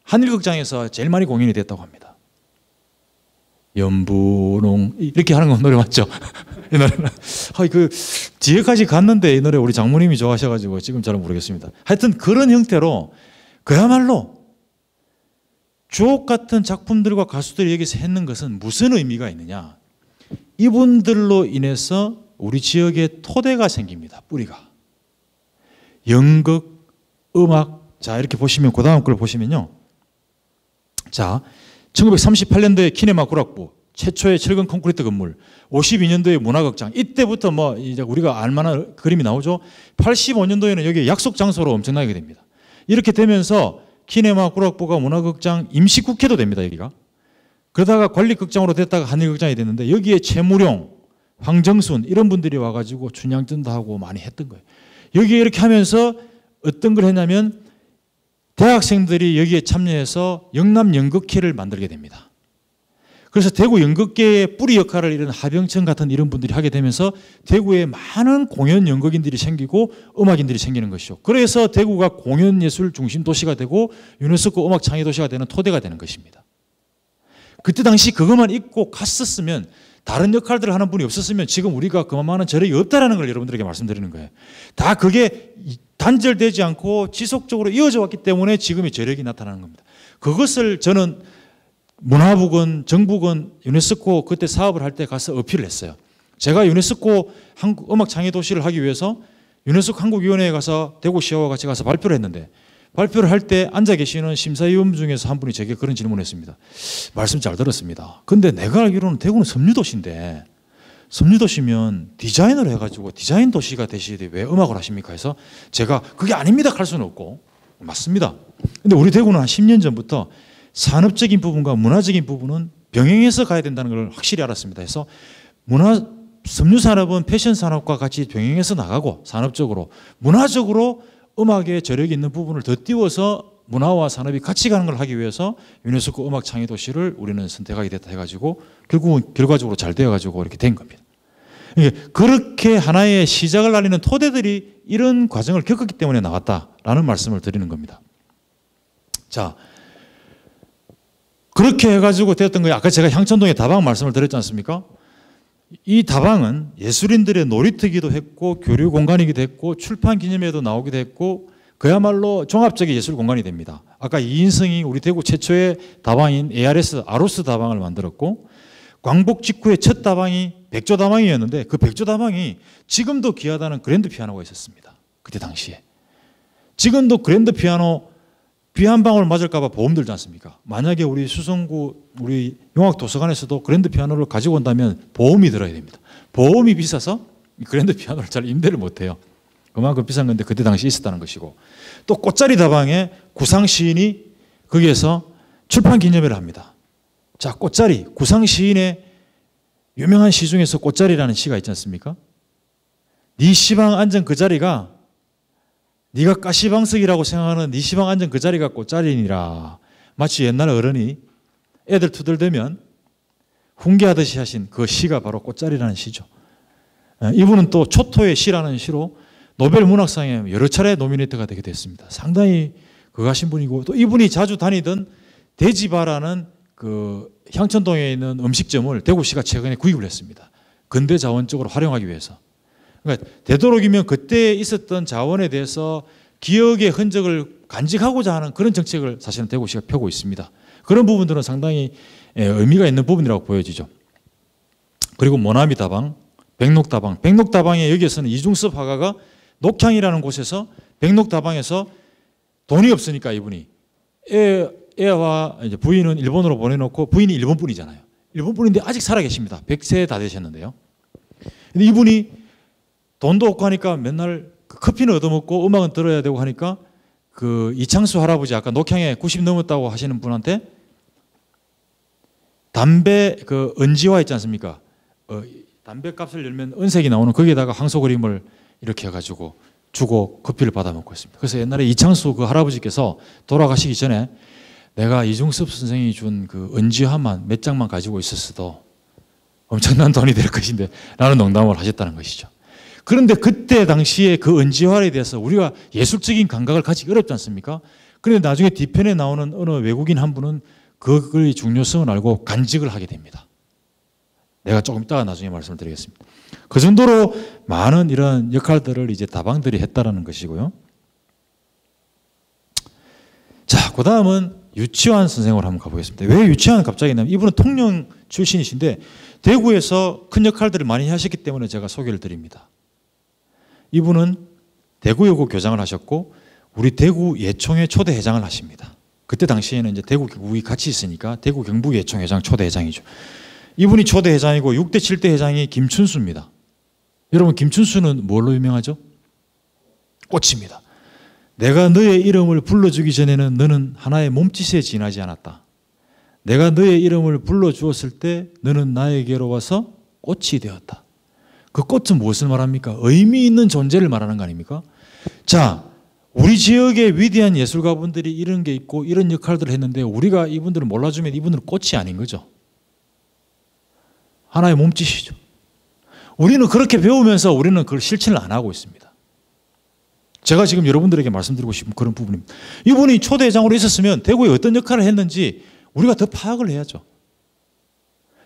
한일극장에서 제일 많이 공연이 됐다고 합니다. 연분홍 이렇게 하는 건 노래 맞죠? 이 노래는 그 뒤에까지 갔는데 이 노래 우리 장모님이 좋아하셔가지고 지금 잘 모르겠습니다. 하여튼 그런 형태로 그야말로 주옥 같은 작품들과 가수들이 여기서 했는 것은 무슨 의미가 있느냐? 이분들로 인해서 우리 지역에 토대가 생깁니다. 뿌리가. 연극, 음악. 자, 이렇게 보시면 그 다음 걸 보시면요. 자, 1938년도에 키네마 구락부 최초의 철근 콘크리트 건물, 52년도에 문화극장. 이때부터 뭐 이제 우리가 알만한 그림이 나오죠. 85년도에는 여기 약속 장소로 엄청나게 됩니다. 이렇게 되면서 키네마 구락부가 문화극장 임시국회도 됩니다. 여기가. 그러다가 관리극장으로 됐다가 한일극장이 됐는데 여기에 최무룡, 황정순 이런 분들이 와가지고 춘향전도 하고 많이 했던 거예요. 여기에 이렇게 하면서 어떤 걸 했냐면 대학생들이 여기에 참여해서 영남연극회를 만들게 됩니다. 그래서 대구 연극계의 뿌리 역할을 이런 하병천 같은 이런 분들이 하게 되면서 대구에 많은 공연 연극인들이 생기고 음악인들이 생기는 것이죠. 그래서 대구가 공연예술 중심 도시가 되고 유네스코 음악 창의 도시가 되는 토대가 되는 것입니다. 그때 당시 그것만 잊고 갔었으면 다른 역할들을 하는 분이 없었으면 지금 우리가 그만한 저력이 없다라는 걸 여러분들에게 말씀드리는 거예요. 다 그게 단절되지 않고 지속적으로 이어져 왔기 때문에 지금의 저력이 나타나는 겁니다. 그것을 저는 문화부건, 정부건, 유네스코 그때 사업을 할 때 가서 어필을 했어요. 제가 유네스코 음악 창의 도시를 하기 위해서 유네스코 한국위원회에 가서 대구시와 같이 가서 발표를 했는데 발표를 할 때 앉아 계시는 심사위원 중에서 한 분이 제게 그런 질문을 했습니다. 말씀 잘 들었습니다. 근데 내가 알기로는 대구는 섬유도시인데 섬유도시면 디자인을 해가지고 디자인 도시가 되시되 왜 음악을 하십니까? 해서 제가 그게 아닙니다 할 수는 없고 맞습니다. 근데 우리 대구는 한 10년 전부터 산업적인 부분과 문화적인 부분은 병행해서 가야 된다는 걸 확실히 알았습니다. 그래서 섬유산업은 패션산업과 같이 병행해서 나가고 산업적으로 문화적으로 음악에 저력이 있는 부분을 더 띄워서 문화와 산업이 같이 가는 걸 하기 위해서 유네스코 음악 창의 도시를 우리는 선택하게 됐다 해가지고 결국은 결과적으로 잘 되어가지고 이렇게 된 겁니다. 그렇게 하나의 시작을 알리는 토대들이 이런 과정을 겪었기 때문에 나왔다라는 말씀을 드리는 겁니다. 자, 그렇게 해가지고 되었던 거예요. 아까 제가 향천동의 다방 말씀을 드렸지 않습니까? 이 다방은 예술인들의 놀이터기도 했고 교류 공간이기도 했고 출판 기념회도 나오기도 했고 그야말로 종합적인 예술 공간이 됩니다. 아까 이인성이 우리 대구 최초의 다방인 ARS 아로스 다방을 만들었고 광복 직후의 첫 다방이 백조 다방이었는데 그 백조 다방이 지금도 귀하다는 그랜드 피아노가 있었습니다. 그때 당시에. 지금도 그랜드 피아노 비 한 방울 맞을까 봐 보험 들지 않습니까? 만약에 우리 수성구 우리 용학도서관에서도 그랜드 피아노를 가지고 온다면 보험이 들어야 됩니다. 보험이 비싸서 그랜드 피아노를 잘 임대를 못해요. 그만큼 비싼 건데 그때 당시 있었다는 것이고 또 꽃자리 다방에 구상 시인이 거기에서 출판 기념회를 합니다. 자, 꽃자리 구상 시인의 유명한 시 중에서 꽃자리라는 시가 있지 않습니까? 네 시방 앉은 그 자리가 네가 가시방석이라고 생각하는 네 시방 앉은 그 자리가 꽃자리니라. 마치 옛날 어른이 애들 투덜대면 훈계하듯이 하신 그 시가 바로 꽃자리라는 시죠. 이분은 또 초토의 시라는 시로 노벨 문학상에 여러 차례 노미네이트가 되게 됐습니다. 상당히 그거 하신 분이고 또 이분이 자주 다니던 대지바라는 그 향천동에 있는 음식점을 대구시가 최근에 구입을 했습니다. 근대 자원적으로 활용하기 위해서. 그러니까 되도록이면 그때 있었던 자원에 대해서 기억의 흔적을 간직하고자 하는 그런 정책을 사실은 대구시가 펴고 있습니다. 그런 부분들은 상당히 의미가 있는 부분이라고 보여지죠. 그리고 모나미 다방, 백록 다방. 백록 다방에 여기에서는 이중섭 화가가 녹향이라는 곳에서 백록 다방에서 돈이 없으니까 이분이 애와 이제 부인은 일본으로 보내놓고 부인이 일본 분이잖아요. 일본 분인데 아직 살아 계십니다. 100세 다 되셨는데요. 근데 이분이 돈도 없고 하니까 맨날 커피는 얻어먹고 음악은 들어야 되고 하니까 그 이창수 할아버지 아까 녹향에 90 넘었다고 하시는 분한테 담배 그 은지화 있지 않습니까? 담배 값을 열면 은색이 나오는 거기에다가 항소 그림을 이렇게 해가지고 주고 커피를 받아 먹고 있습니다. 그래서 옛날에 이창수 그 할아버지께서 돌아가시기 전에 내가 이중섭 선생이 준 그 은지화만 몇 장만 가지고 있었어도 엄청난 돈이 될 것인데 라는 농담을 하셨다는 것이죠. 그런데 그때 당시에 그 은지화에 대해서 우리가 예술적인 감각을 가지기 어렵지 않습니까? 그런데 나중에 뒤편에 나오는 어느 외국인 한 분은 그의 중요성을 알고 간직을 하게 됩니다. 내가 조금 이따가 나중에 말씀을 드리겠습니다. 그 정도로 많은 이런 역할들을 이제 다방들이 했다라는 것이고요. 자, 그 다음은 유치환 선생으로 한번 가보겠습니다. 왜 유치환을 갑자기 했냐면 이분은 통영 출신이신데 대구에서 큰 역할들을 많이 하셨기 때문에 제가 소개를 드립니다. 이분은 대구여고 교장을 하셨고 우리 대구 예총회 초대회장을 하십니다. 그때 당시에는 이제 대구 경북이 같이 있으니까 대구 경북 예총회장 초대회장이죠. 이분이 초대회장이고 6대 7대 회장이 김춘수입니다. 여러분 김춘수는 뭘로 유명하죠? 꽃입니다. 내가 너의 이름을 불러주기 전에는 너는 하나의 몸짓에 지나지 않았다. 내가 너의 이름을 불러주었을 때 너는 나에게로 와서 꽃이 되었다. 그 꽃은 무엇을 말합니까? 의미 있는 존재를 말하는 거 아닙니까? 자, 우리 지역의 위대한 예술가분들이 이런 게 있고 이런 역할들을 했는데 우리가 이분들을 몰라주면 이분들은 꽃이 아닌 거죠. 하나의 몸짓이죠. 우리는 그렇게 배우면서 우리는 그걸 실천을 안 하고 있습니다. 제가 지금 여러분들에게 말씀드리고 싶은 그런 부분입니다. 이분이 초대회장으로 있었으면 대구에 어떤 역할을 했는지 우리가 더 파악을 해야죠.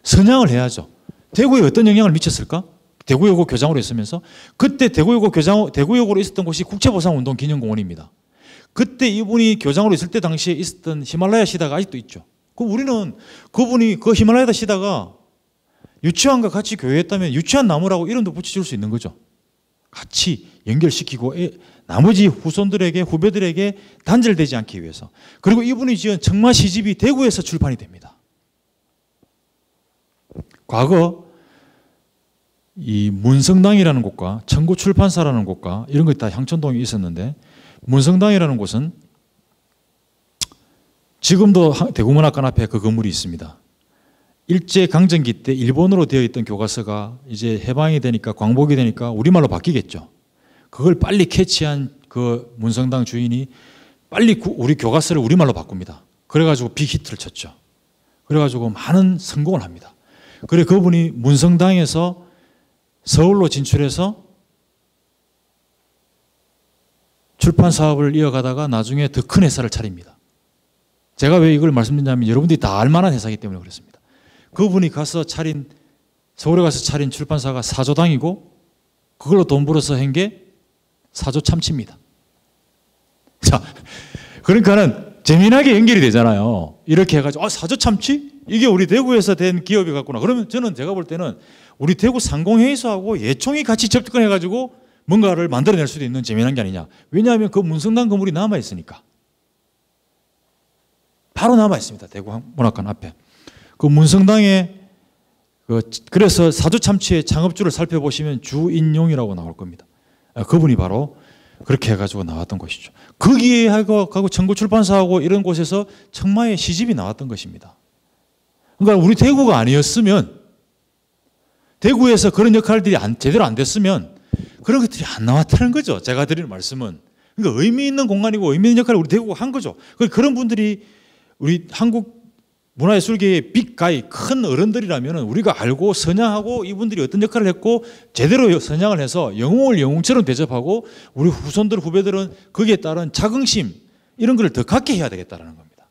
선양을 해야죠. 대구에 어떤 영향을 미쳤을까? 대구여고 교장으로 있으면서 그때 대구여고로 있었던 곳이 국채보상운동 기념공원입니다. 그때 이분이 교장으로 있을 때 당시에 있었던 히말라야 시다가 아직도 있죠. 그럼 우리는 그분이 그 히말라야 시다가 유치환과 같이 교회했다면 유치환 나무라고 이름도 붙여줄 수 있는 거죠. 같이 연결시키고 나머지 후배들에게 단절되지 않기 위해서. 그리고 이분이 지은 청마 시집이 대구에서 출판이 됩니다. 과거 이 문성당이라는 곳과 청구출판사라는 곳과 이런 것이 다 향천동에 있었는데 문성당이라는 곳은 지금도 대구문학관 앞에 그 건물이 있습니다. 일제강점기 때 일본어로 되어 있던 교과서가 이제 해방이 되니까 광복이 되니까 우리말로 바뀌겠죠. 그걸 빨리 캐치한 그 문성당 주인이 빨리 우리 교과서를 우리말로 바꿉니다. 그래가지고 빅히트를 쳤죠. 그래가지고 많은 성공을 합니다. 그래 그분이 문성당에서 서울로 진출해서 출판 사업을 이어가다가 나중에 더 큰 회사를 차립니다. 제가 왜 이걸 말씀드리냐면 여러분들이 다 알만한 회사이기 때문에 그렇습니다. 그분이 서울에 가서 차린 출판사가 사조당이고 그걸로 돈 벌어서 한 게 사조참치입니다. 자, 그러니까는 재미나게 연결이 되잖아요. 이렇게 해가지고 사조참치? 이게 우리 대구에서 된 기업이 같구나. 그러면 제가 볼 때는 우리 대구 상공회의소하고 예총이 같이 접근해가지고 뭔가를 만들어낼 수도 있는 재미난 게 아니냐. 왜냐하면 그 문성당 건물이 남아있으니까. 바로 남아있습니다. 대구 문학관 앞에. 그 문성당에 그래서 사조참치의 창업주를 살펴보시면 주인용이라고 나올 겁니다. 그분이 바로 그렇게 해가지고 나왔던 것이죠. 거기에 하고 청구출판사하고 이런 곳에서 청마의 시집이 나왔던 것입니다. 그러니까 우리 대구가 아니었으면 대구에서 그런 역할들이 제대로 안 됐으면 그런 것들이 안 나왔다는 거죠. 제가 드리는 말씀은. 그러니까 의미 있는 공간이고 의미 있는 역할을 우리 대구가 한 거죠. 그런 분들이 우리 한국 문화예술계의 빅가이 큰 어른들이라면 우리가 알고 선양하고 이분들이 어떤 역할을 했고 제대로 선양을 해서 영웅을 영웅처럼 대접하고 우리 후배들은 거기에 따른 자긍심 이런 걸 더 갖게 해야 되겠다는 겁니다.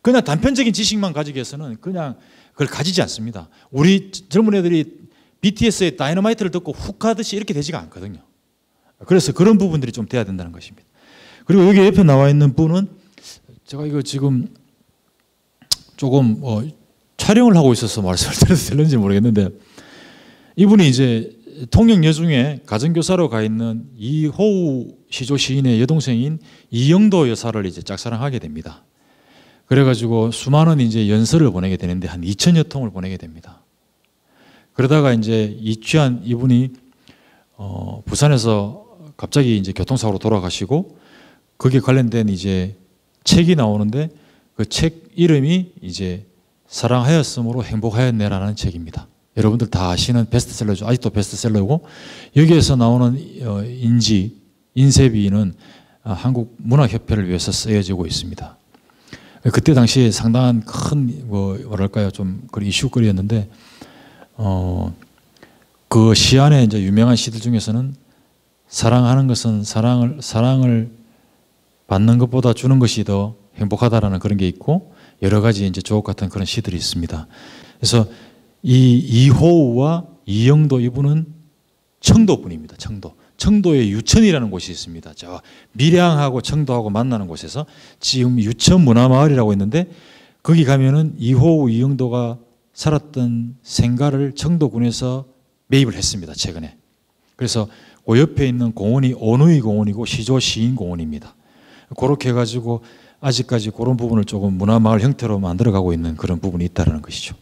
그냥 단편적인 지식만 가지기 위해서는 그냥 그걸 가지지 않습니다. 우리 젊은 애들이 BTS의 다이너마이트를 듣고 훅 하듯이 이렇게 되지가 않거든요. 그래서 그런 부분들이 좀 돼야 된다는 것입니다. 그리고 여기 옆에 나와 있는 분은 제가 이거 지금 조금 촬영을 하고 있어서 말씀을 드려도 되는지 모르겠는데 이분이 이제 통영 여중에 가정교사로 가 있는 이호우 시조 시인의 여동생인 이영도 여사를 이제 짝사랑하게 됩니다. 그래가지고 수많은 이제 연설을 보내게 되는데 한 2,000여 통을 보내게 됩니다. 그러다가 이제 이취한 이분이 부산에서 갑자기 이제 교통사고로 돌아가시고 거기에 관련된 이제 책이 나오는데 그 책 이름이 이제 사랑하였으므로 행복하였네라는 책입니다. 여러분들 다 아시는 베스트셀러죠. 아직도 베스트셀러고 여기에서 나오는 인쇄비는 한국 문학협회를 위해서 쓰여지고 있습니다. 그때 당시에 상당한 큰 뭐랄까요 좀 이슈거리였는데 그 시 안에 이제 유명한 시들 중에서는 사랑하는 것은 사랑을 받는 것보다 주는 것이 더 행복하다라는 그런 게 있고 여러 가지 이제 주옥 같은 그런 시들이 있습니다. 그래서 이 이호우와 이영도 이분은 청도 분입니다. 청도에 유천이라는 곳이 있습니다. 저 밀양하고 청도하고 만나는 곳에서 지금 유천 문화마을이라고 있는데 거기 가면은 이호우, 이영도가 살았던 생가를 청도군에서 매입을 했습니다. 최근에. 그래서 그 옆에 있는 공원이 온누이 공원이고 시조 시인공원입니다. 그렇게 해가지고 아직까지 그런 부분을 조금 문화마을 형태로 만들어가고 있는 그런 부분이 있다는 것이죠.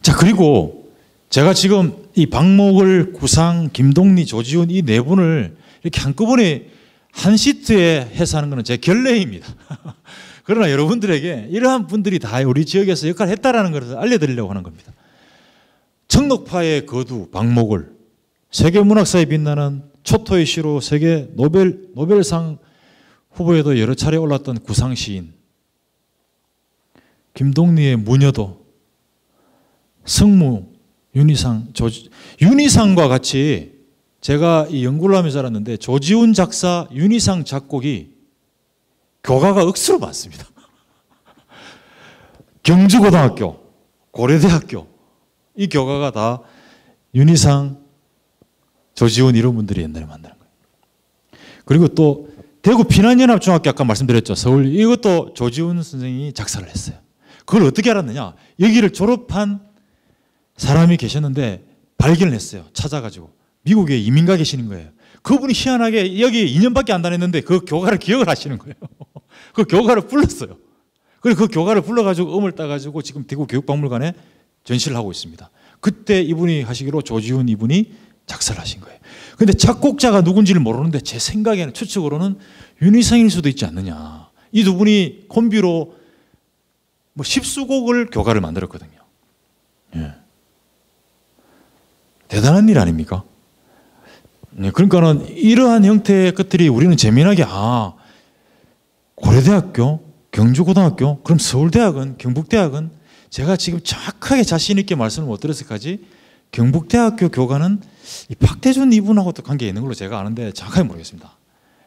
자, 그리고 제가 지금 이 박목을, 구상, 김동리, 조지훈 이 네 분을 이렇게 한꺼번에 한 시트에 해서 하는 것은 제 결례입니다. 그러나 여러분들에게 이러한 분들이 다 우리 지역에서 역할을 했다라는 것을 알려드리려고 하는 겁니다. 청록파의 거두 박목을, 세계문학사에 빛나는 초토의 시로 세계 노벨상 후보에도 여러 차례 올랐던 구상시인, 김동리의 무녀도, 성무, 윤희상과 같이 제가 이 연구를 하면서 알았는데 조지훈 작사, 윤희상 작곡이 교가가 억수로 많습니다. 경주고등학교, 고려대학교 이 교가가 다 윤희상, 조지훈 이런 분들이 옛날에 만드는 거예요. 그리고 또 대구 피난연합중학교 아까 말씀드렸죠. 서울 이것도 조지훈 선생이 작사를 했어요. 그걸 어떻게 알았느냐. 여기를 졸업한 사람이 계셨는데 발견을 했어요. 찾아가지고. 미국에 이민 가 계시는 거예요. 그분이 희한하게 여기 2년밖에 안 다녔는데 그 교가를 기억을 하시는 거예요. 그 교가를 불렀어요. 그리고 그 교가를 불러가지고 음을 따가지고 지금 대구 교육박물관에 전시를 하고 있습니다. 그때 이분이 하시기로 조지훈 이분이 작사를 하신 거예요. 근데 작곡자가 누군지를 모르는데 제 생각에는 추측으로는 윤희상일 수도 있지 않느냐. 이 두 분이 콤비로 뭐 10수곡을 교가를 만들었거든요. 예. 대단한 일 아닙니까? 네, 그러니까는 이러한 형태의 것들이 우리는 재미나게 고려대학교, 경주고등학교, 그럼 서울대학은, 경북대학은 제가 지금 정확하게 자신 있게 말씀을 못 드렸을까지 경북대학교 교가는 이 박태준 이분하고도 관계가 있는 걸로 제가 아는데 정확하게 모르겠습니다.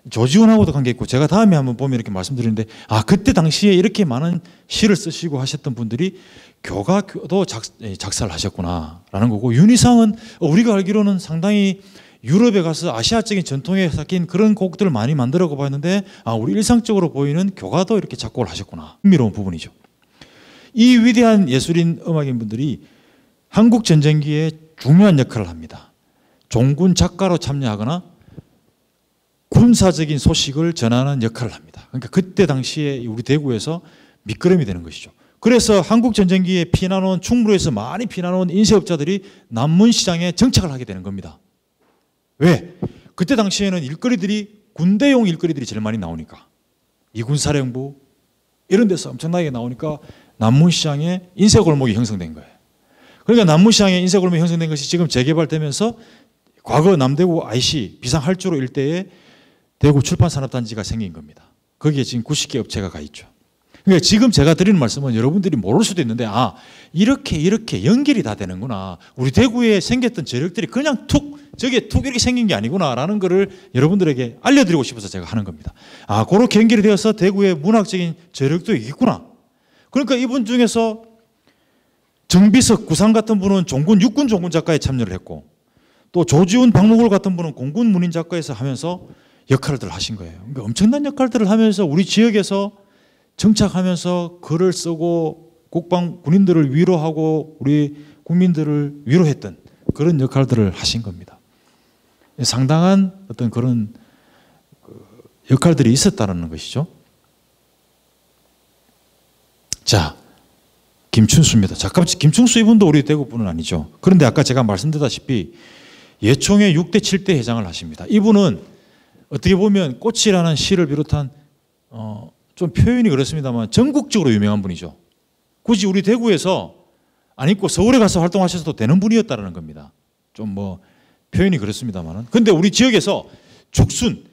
조지훈하고도 관계 있고 제가 다음에 한번 보면 이렇게 말씀드리는데 그때 당시에 이렇게 많은 시를 쓰시고 하셨던 분들이 교가도 작사를 하셨구나라는 거고 윤희상은 우리가 알기로는 상당히 유럽에 가서 아시아적인 전통에 섞인 그런 곡들을 많이 만들어 봤는데 우리 일상적으로 보이는 교가도 이렇게 작곡을 하셨구나. 흥미로운 부분이죠. 이 위대한 예술인 음악인 분들이 한국 전쟁기에 중요한 역할을 합니다. 종군 작가로 참여하거나 군사적인 소식을 전하는 역할을 합니다. 그러니까 그때 당시에 우리 대구에서 밑거름이 되는 것이죠. 그래서 한국 전쟁기에 피난온 충무로에서 많이 피난온 인쇄업자들이 남문시장에 정착을 하게 되는 겁니다. 왜? 그때 당시에는 일거리들이 군대용 일거리들이 제일 많이 나오니까 이군사령부 이런 데서 엄청나게 나오니까 남문시장에 인쇄골목이 형성된 거예요. 그러니까 남문시장에 인쇄골목이 형성된 것이 지금 재개발되면서 과거 남대구 IC 비상할주로 일대에 대구 출판산업단지가 생긴 겁니다. 거기에 지금 90개 업체가 가 있죠. 그러니까 지금 제가 드리는 말씀은 여러분들이 모를 수도 있는데 이렇게 연결이 다 되는구나. 우리 대구에 생겼던 저력들이 그냥 저게 툭 이렇게 생긴 게 아니구나라는 것을 여러분들에게 알려드리고 싶어서 제가 하는 겁니다. 그렇게 연결이 되어서 대구의 문학적인 저력도 있구나. 그러니까 이분 중에서 정비석, 구상 같은 분은 육군 종군 작가에 참여를 했고 또 조지훈, 박목을 같은 분은 공군 문인 작가에서 하면서 역할들을 하신 거예요. 그러니까 엄청난 역할들을 하면서 우리 지역에서 정착하면서 글을 쓰고 군인들을 위로하고 우리 국민들을 위로했던 그런 역할들을 하신 겁니다. 상당한 어떤 그런 역할들이 있었다는 것이죠. 자, 김춘수입니다. 작가 김춘수 이분도 우리 대구 분은 아니죠. 그런데 아까 제가 말씀드렸다시피 예총회 6대 7대 회장을 하십니다. 이분은 어떻게 보면 꽃이라는 시를 비롯한 좀 표현이 그렇습니다만 전국적으로 유명한 분이죠. 굳이 우리 대구에서 안 있고 서울에 가서 활동하셔도 되는 분이었다는 겁니다. 좀 표현이 그렇습니다만. 근데 우리 지역에서 죽순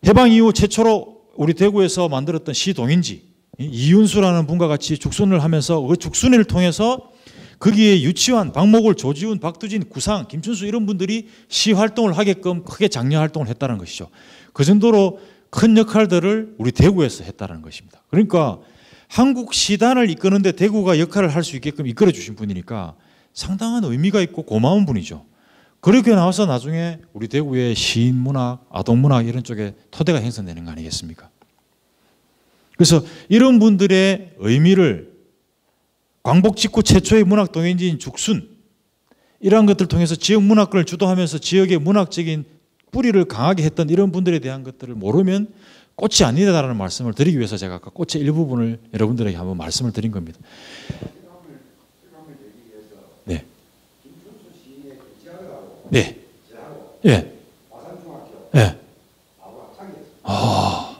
해방 이후 최초로 우리 대구에서 만들었던 시 동인지 이윤수라는 분과 같이 죽순을 하면서 그 죽순회를 통해서 거기에 유치원, 박목을, 조지훈, 박두진, 구상, 김춘수 이런 분들이 시 활동을 하게끔 크게 장려 활동을 했다는 것이죠. 그 정도로 큰 역할들을 우리 대구에서 했다는 것입니다. 그러니까 한국 시단을 이끄는데 대구가 역할을 할 수 있게끔 이끌어 주신 분이니까 상당한 의미가 있고 고마운 분이죠. 그렇게 나와서 나중에 우리 대구의 시인문학, 아동문학 이런 쪽에 토대가 형성되는 거 아니겠습니까? 그래서 이런 분들의 의미를 광복 직후 최초의 문학 동행지인 죽순 이러한 것들을 통해서 지역 문학권을 주도하면서 지역의 문학적인 뿌리를 강하게 했던 이런 분들에 대한 것들을 모르면 꽃이 아니다라는 말씀을 드리기 위해서 제가 아까 꽃의 일부분을 여러분들에게 한번 말씀을 드린 겁니다. 네. 네. 예. 예. 아,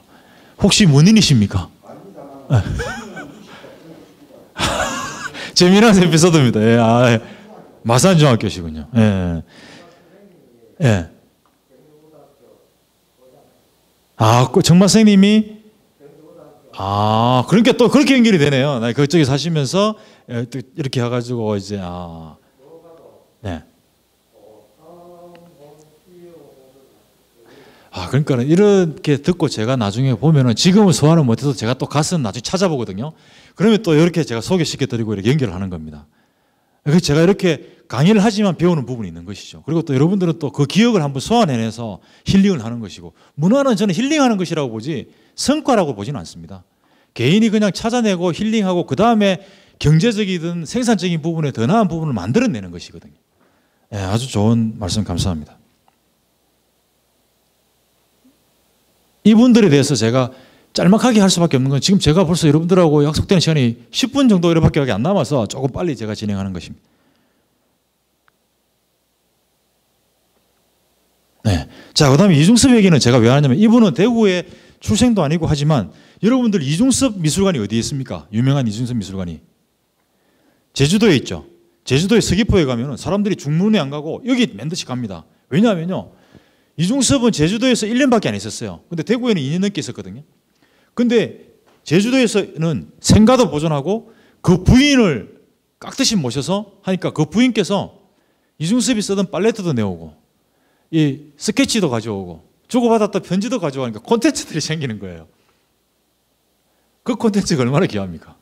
혹시 문인이십니까? 재미난 에피소드입니다. 예. 아, 예. 마산중학교시군요. 예. 예. 아, 정말 선생님이 그러니까 또 그렇게 연결이 되네요. 나 그쪽에 사시면서 이렇게 해가지고 이제 네. 그러니까 이렇게 듣고 제가 나중에 보면은 지금은 소화는 못해도 제가 또 가서 나중에 찾아보거든요. 그러면 또 이렇게 제가 소개시켜드리고 이렇게 연결을 하는 겁니다. 그래서 제가 이렇게 강의를 하지만 배우는 부분이 있는 것이죠. 그리고 또 여러분들은 또 그 기억을 한번 소환해내서 힐링을 하는 것이고, 문화는 저는 힐링하는 것이라고 보지 성과라고 보지는 않습니다. 개인이 그냥 찾아내고 힐링하고 그 다음에 경제적이든 생산적인 부분에 더 나은 부분을 만들어내는 것이거든요. 네, 아주 좋은 말씀 감사합니다. 이분들에 대해서 제가 짤막하게 할 수밖에 없는 건 지금 제가 벌써 여러분들하고 약속된 시간이 10분 정도 이렇게밖에 안 남아서 조금 빨리 제가 진행하는 것입니다. 네. 자, 그 다음에 이중섭 얘기는 제가 왜 하냐면 이분은 대구의 출생도 아니고 하지만 여러분들 이중섭 미술관이 어디에 있습니까? 유명한 이중섭 미술관이 제주도에 있죠. 제주도의 서귀포에 가면 사람들이 중문에 안 가고 여기 맨드씩 갑니다. 왜냐하면요, 이중섭은 제주도에서 1년밖에 안 있었어요. 근데 대구에는 2년 넘게 있었거든요. 근데 제주도에서는 생가도 보존하고 그 부인을 깍듯이 모셔서 하니까 그 부인께서 이중섭이 쓰던 팔레트도 내오고 이 스케치도 가져오고 주고받았던 편지도 가져오니까 콘텐츠들이 생기는 거예요. 그 콘텐츠가 얼마나 귀합니까?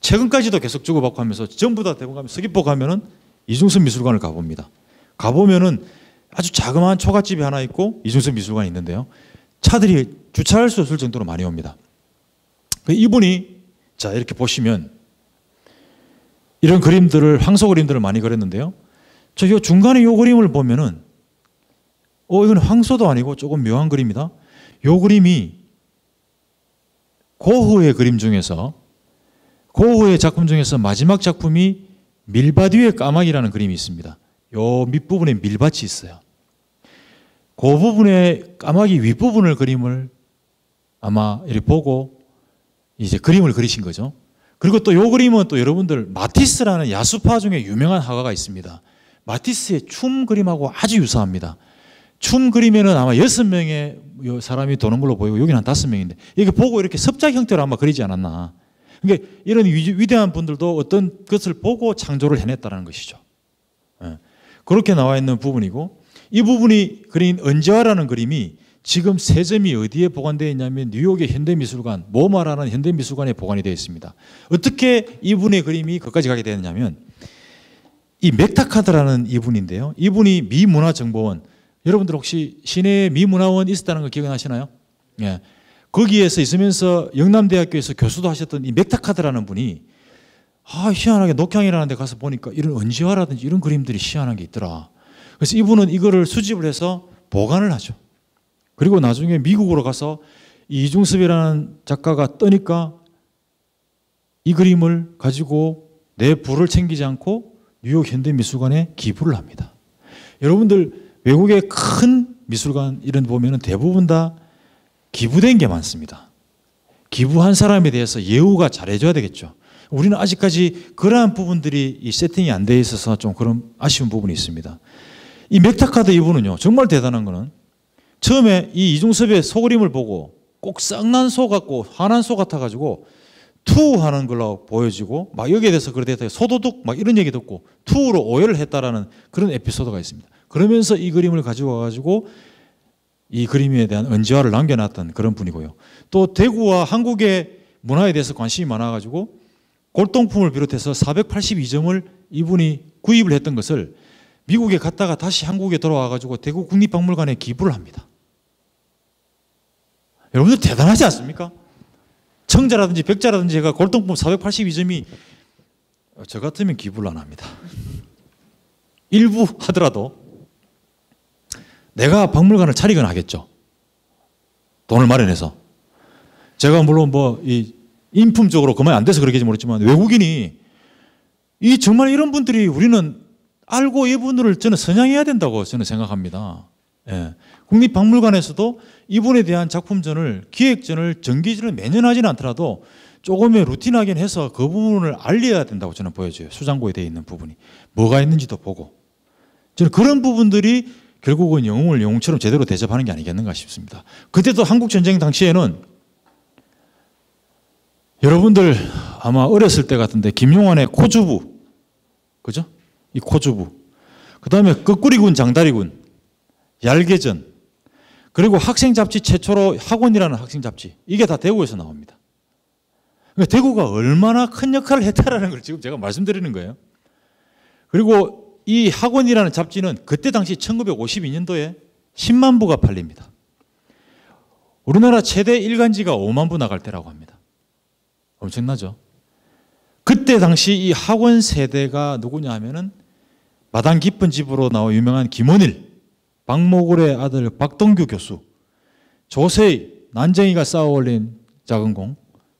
최근까지도 계속 주고받고 하면서 전부 다 대구 가면 서귀포 가면은 이중섭 미술관을 가봅니다. 가보면은 아주 자그마한 초가집이 하나 있고 이중섭 미술관이 있는데요. 차들이 주차할 수 없을 정도로 많이 옵니다. 이분이 자 이렇게 보시면 이런 그림들을 황소 그림들을 많이 그렸는데요. 저 요 중간에 요 그림을 보면은 이건 황소도 아니고 조금 묘한 그림이다. 요 그림이 고흐의 그림 중에서 고흐의 작품 중에서 마지막 작품이 밀밭 위의 까마귀라는 그림이 있습니다. 요 밑부분에 밀밭이 있어요. 그 부분에 까마귀 윗부분을 그림을 아마 이렇게 보고 이제 그림을 그리신 거죠. 그리고 또 요 그림은 또 여러분들 마티스라는 야수파 중에 유명한 화가가 있습니다. 마티스의 춤 그림하고 아주 유사합니다. 춤 그림에는 아마 6명의 사람이 도는 걸로 보이고 여기는 한 5명인데 이렇게 보고 이렇게 섭작 형태로 아마 그리지 않았나. 그러니까 이런 위대한 분들도 어떤 것을 보고 창조를 해냈다는 것이죠. 그렇게 나와 있는 부분이고 이 부분이 그린 언제와라는 그림이 지금 세 점이 어디에 보관되어 있냐면 뉴욕의 현대미술관, 모마라는 현대미술관에 보관이 되어 있습니다. 어떻게 이분의 그림이 거기까지 가게 되느냐면 이 맥타카드라는 이분인데요. 이분이 미문화정보원, 여러분들 혹시 시내에 미문화원 있었다는 거 기억나시나요? 예. 거기에서 있으면서 영남대학교에서 교수도 하셨던 이 맥타카드라는 분이 희한하게 녹향이라는 데 가서 보니까 이런 언지화라든지 이런 그림들이 희한한 게 있더라. 그래서 이분은 이거를 수집을 해서 보관을 하죠. 그리고 나중에 미국으로 가서 이중섭이라는 작가가 뜨니까 이 그림을 가지고 내 부를 챙기지 않고 뉴욕 현대미술관에 기부를 합니다. 여러분들 외국의 큰 미술관 이런 데 보면 대부분 다 기부된 게 많습니다. 기부한 사람에 대해서 예우가 잘해줘야 되겠죠. 우리는 아직까지 그러한 부분들이 이 세팅이 안 돼 있어서 좀 그런 아쉬운 부분이 있습니다. 이 맥타카드 이분은요, 정말 대단한 거는 처음에 이 이중섭의 소그림을 보고 꼭 썩난 소 같고 화난 소 같아가지고 투하는 걸로 보여지고 막 여기에 대해서 그러다 소도둑 막 이런 얘기 듣고 투로 오해를 했다라는 그런 에피소드가 있습니다. 그러면서 이 그림을 가지고 와가지고 이 그림에 대한 언지화를 남겨놨던 그런 분이고요. 또 대구와 한국의 문화에 대해서 관심이 많아가지고 골동품을 비롯해서 482점을 이분이 구입을 했던 것을 미국에 갔다가 다시 한국에 돌아와가지고 대구 국립박물관에 기부를 합니다. 여러분들 대단하지 않습니까? 청자라든지 백자라든지 제가 골동품 482점이 저 같으면 기부를 안 합니다. 일부 하더라도 내가 박물관을 차리거나 하겠죠. 돈을 마련해서. 제가 물론 뭐 이 인품적으로 그만이 안 돼서 그러겠지 모르겠지만 외국인이 이 정말 이런 분들이 우리는 알고 이분들을 저는 선양해야 된다고 저는 생각합니다. 예. 국립박물관에서도 이분에 대한 작품전을 기획전을 정기전을 매년 하지는 않더라도 조금의 루틴하긴 해서 그 부분을 알려야 된다고 저는 보여져요. 수장고에 되어 있는 부분이 뭐가 있는지도 보고 저는 그런 부분들이 결국은 영웅을 영웅처럼 제대로 대접하는 게 아니겠는가 싶습니다. 그때도 한국전쟁 당시에는 여러분들 아마 어렸을 때 같은데 김용환의 코주부, 그죠? 이 코주부. 그 다음에 끝구리군 장다리군, 얄개전, 그리고 학생 잡지 최초로 학원이라는 학생 잡지, 이게 다 대구에서 나옵니다. 그러니까 대구가 얼마나 큰 역할을 했다라는 걸 지금 제가 말씀드리는 거예요. 그리고 이 학원이라는 잡지는 그때 당시 1952년도에 10만 부가 팔립니다. 우리나라 최대 일간지가 5만 부 나갈 때라고 합니다. 엄청나죠? 그때 당시 이 학원 세대가 누구냐 하면은 마당 깊은 집으로 나와 유명한 김원일, 박모굴의 아들 박동규 교수, 조세희, 난쟁이가 쌓아 올린 작은 공,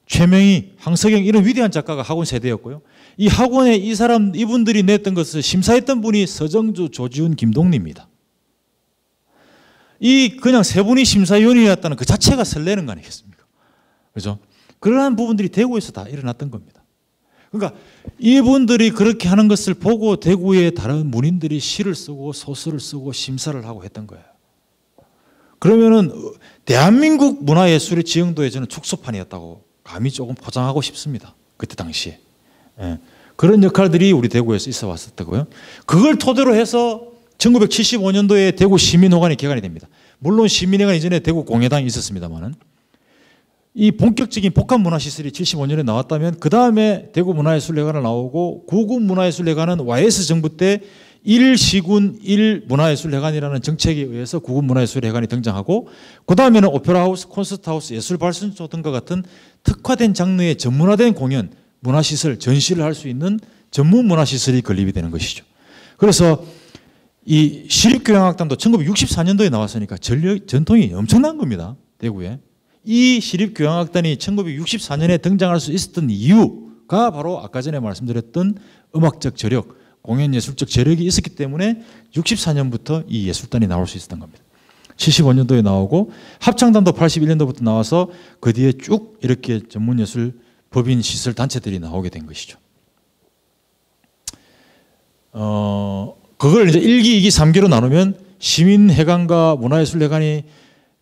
최명희, 황석영 이런 위대한 작가가 학원 세대였고요. 이 학원에 이분들이 냈던 것을 심사했던 분이 서정주, 조지훈, 김동리입니다. 이 그냥 세 분이 심사위원이었다는 그 자체가 설레는 거 아니겠습니까? 그죠? 그러한 부분들이 대구에서 다 일어났던 겁니다. 그러니까 이분들이 그렇게 하는 것을 보고 대구의 다른 문인들이 시를 쓰고 소설을 쓰고 심사를 하고 했던 거예요. 그러면은 대한민국 문화예술의 지형도에 저는 축소판이었다고 감히 조금 포장하고 싶습니다. 그때 당시에. 예. 그런 역할들이 우리 대구에서 있어 왔었다고요. 그걸 토대로 해서 1975년도에 대구 시민회관이 개관이 됩니다. 물론 시민회관 이전에 대구 공예당이 있었습니다만은 이 본격적인 복합문화시설이 75년에 나왔다면 그 다음에 대구문화예술회관을 나오고 구군문화예술회관은 YS 정부 때 1시군 1문화예술회관이라는 정책에 의해서 구군문화예술회관이 등장하고 그 다음에는 오페라하우스, 콘서트하우스, 예술발전소 등과 같은 특화된 장르의 전문화된 공연, 문화시설, 전시를 할 수 있는 전문문화시설이 건립이 되는 것이죠. 그래서 이 시립교향악단도 1964년도에 나왔으니까 전통이 엄청난 겁니다. 대구에. 이 시립교향악단이 1964년에 등장할 수 있었던 이유가 바로 아까 전에 말씀드렸던 음악적 저력, 공연예술적 저력이 있었기 때문에 64년부터 이 예술단이 나올 수 있었던 겁니다. 75년도에 나오고 합창단도 81년도부터 나와서 그 뒤에 쭉 이렇게 전문예술 법인 시설 단체들이 나오게 된 것이죠. 그걸 이제 1기, 2기, 3기로 나누면 시민회관과 문화예술회관이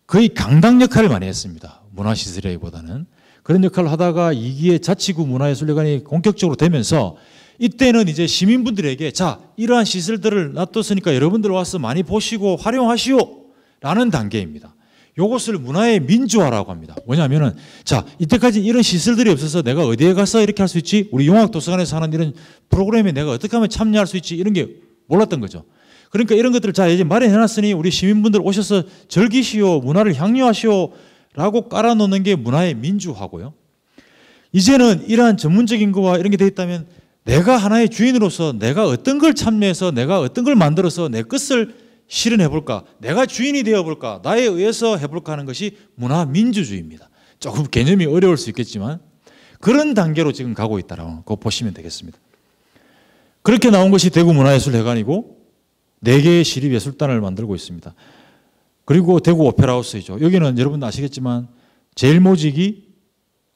거의 강당 역할을 많이 했습니다. 문화시설이보다는. 그런 역할을 하다가 2기의 자치구 문화예술회관이 본격적으로 되면서 이때는 이제 시민분들에게 자, 이러한 시설들을 놔뒀으니까 여러분들 와서 많이 보시고 활용하시오 라는 단계입니다. 이것을 문화의 민주화라고 합니다. 뭐냐면은 자, 이때까지 이런 시설들이 없어서 내가 어디에 가서 이렇게 할 수 있지? 우리 용학도서관에서 하는 이런 프로그램에 내가 어떻게 하면 참여할 수 있지? 이런 게 몰랐던 거죠. 그러니까 이런 것들을 자, 이제 마련해놨으니 우리 시민분들 오셔서 즐기시오, 문화를 향유하시오 라고 깔아놓는 게 문화의 민주화고요. 이제는 이러한 전문적인 거와 이런 게 돼 있다면 내가 하나의 주인으로서 내가 어떤 걸 참여해서 내가 어떤 걸 만들어서 내 것을 실현해볼까, 내가 주인이 되어볼까, 나에 의해서 해볼까 하는 것이 문화민주주의입니다. 조금 개념이 어려울 수 있겠지만 그런 단계로 지금 가고 있다라고 보시면 되겠습니다. 그렇게 나온 것이 대구문화예술회관이고 4개의 시립예술단을 만들고 있습니다. 그리고 대구 오페라하우스이죠. 여기는 여러분 아시겠지만 제일모직이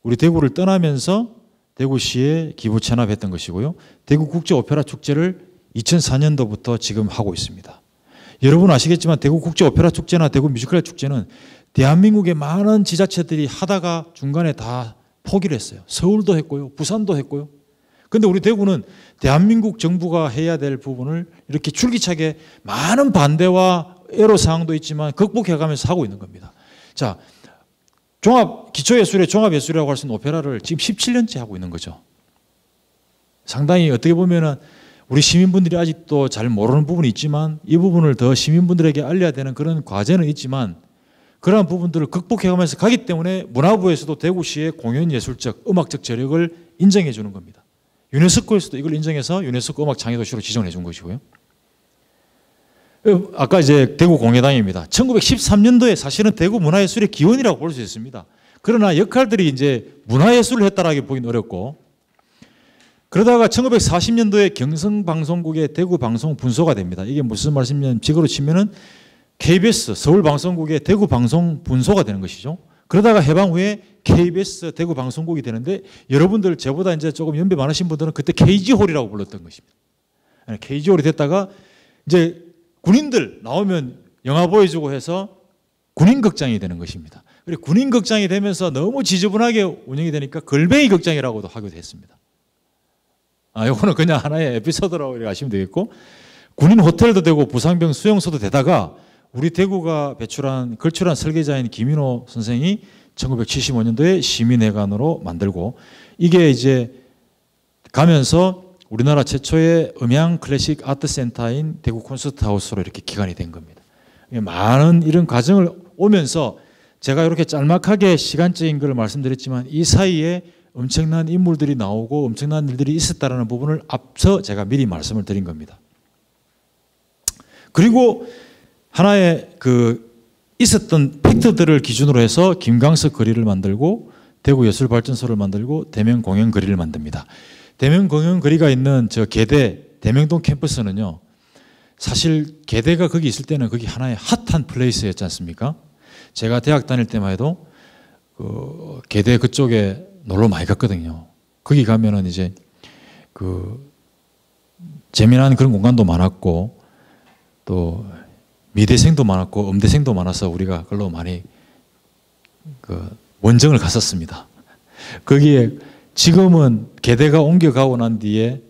우리 대구를 떠나면서 대구시에 기부 체납했던 것이고요. 대구국제오페라 축제를 2004년도부터 지금 하고 있습니다. 여러분 아시겠지만 대구국제오페라 축제나 대구뮤지컬 축제는 대한민국의 많은 지자체들이 하다가 중간에 다 포기를 했어요. 서울도 했고요. 부산도 했고요. 근데 우리 대구는 대한민국 정부가 해야 될 부분을 이렇게 줄기차게 많은 반대와 애로사항도 있지만 극복해가면서 하고 있는 겁니다. 자, 기초예술의 종합예술이라고 할 수 있는 오페라를 지금 17년째 하고 있는 거죠. 상당히 어떻게 보면은 우리 시민분들이 아직도 잘 모르는 부분이 있지만 이 부분을 더 시민분들에게 알려야 되는 그런 과제는 있지만 그러한 부분들을 극복해가면서 가기 때문에 문화부에서도 대구시의 공연예술적, 음악적 저력을 인정해 주는 겁니다. 유네스코에서도 이걸 인정해서 유네스코 음악 창의도시로 지정해 준 것이고요. 아까 이제 대구 공예당입니다. 1913년도에 사실은 대구 문화예술의 기원이라고 볼 수 있습니다. 그러나 역할들이 이제 문화예술을 했다라고 보기는 어렵고 그러다가 1940년도에 경성방송국의 대구방송분소가 됩니다. 이게 무슨 말씀이냐면 지금으로 치면은 KBS 서울방송국의 대구방송분소가 되는 것이죠. 그러다가 해방 후에 KBS 대구방송국이 되는데 여러분들 저보다 이제 조금 연배 많으신 분들은 그때 KG홀이라고 불렀던 것입니다. KG홀이 됐다가 이제 군인들 나오면 영화 보여주고 해서 군인극장이 되는 것입니다. 그리고 군인극장이 되면서 너무 지저분하게 운영이 되니까 걸뱅이 극장이라고도 하기도 했습니다. 요거는 그냥 하나의 에피소드라고 이렇게 아시면 되겠고 군인 호텔도 되고 부상병 수용소도 되다가 우리 대구가 걸출한 설계자인 김인호 선생이 1975년도에 시민회관으로 만들고 이게 이제 가면서 우리나라 최초의 음향 클래식 아트 센터인 대구 콘서트 하우스로 이렇게 기관이 된 겁니다. 많은 이런 과정을 오면서 제가 이렇게 짤막하게 시간적인 걸 말씀드렸지만 이 사이에 엄청난 인물들이 나오고 엄청난 일들이 있었다는 부분을 앞서 제가 미리 말씀을 드린 겁니다. 그리고 하나의 있었던 팩트들을 기준으로 해서 김광석 거리를 만들고 대구예술발전소를 만들고 대명공연거리를 만듭니다. 대명공연거리가 있는 저 계대 대명동 캠퍼스는요. 사실 계대가 거기 있을 때는 거기 하나의 핫한 플레이스였지 않습니까? 제가 대학 다닐 때만 해도 계대 그쪽에 놀러 많이 갔거든요. 거기 가면은 이제 재미난 그런 공간도 많았고 또 미대생도 많았고 음대생도 많아서 우리가 그걸로 많이 원정을 갔었습니다. 거기에 지금은 계대가 옮겨가고 난 뒤에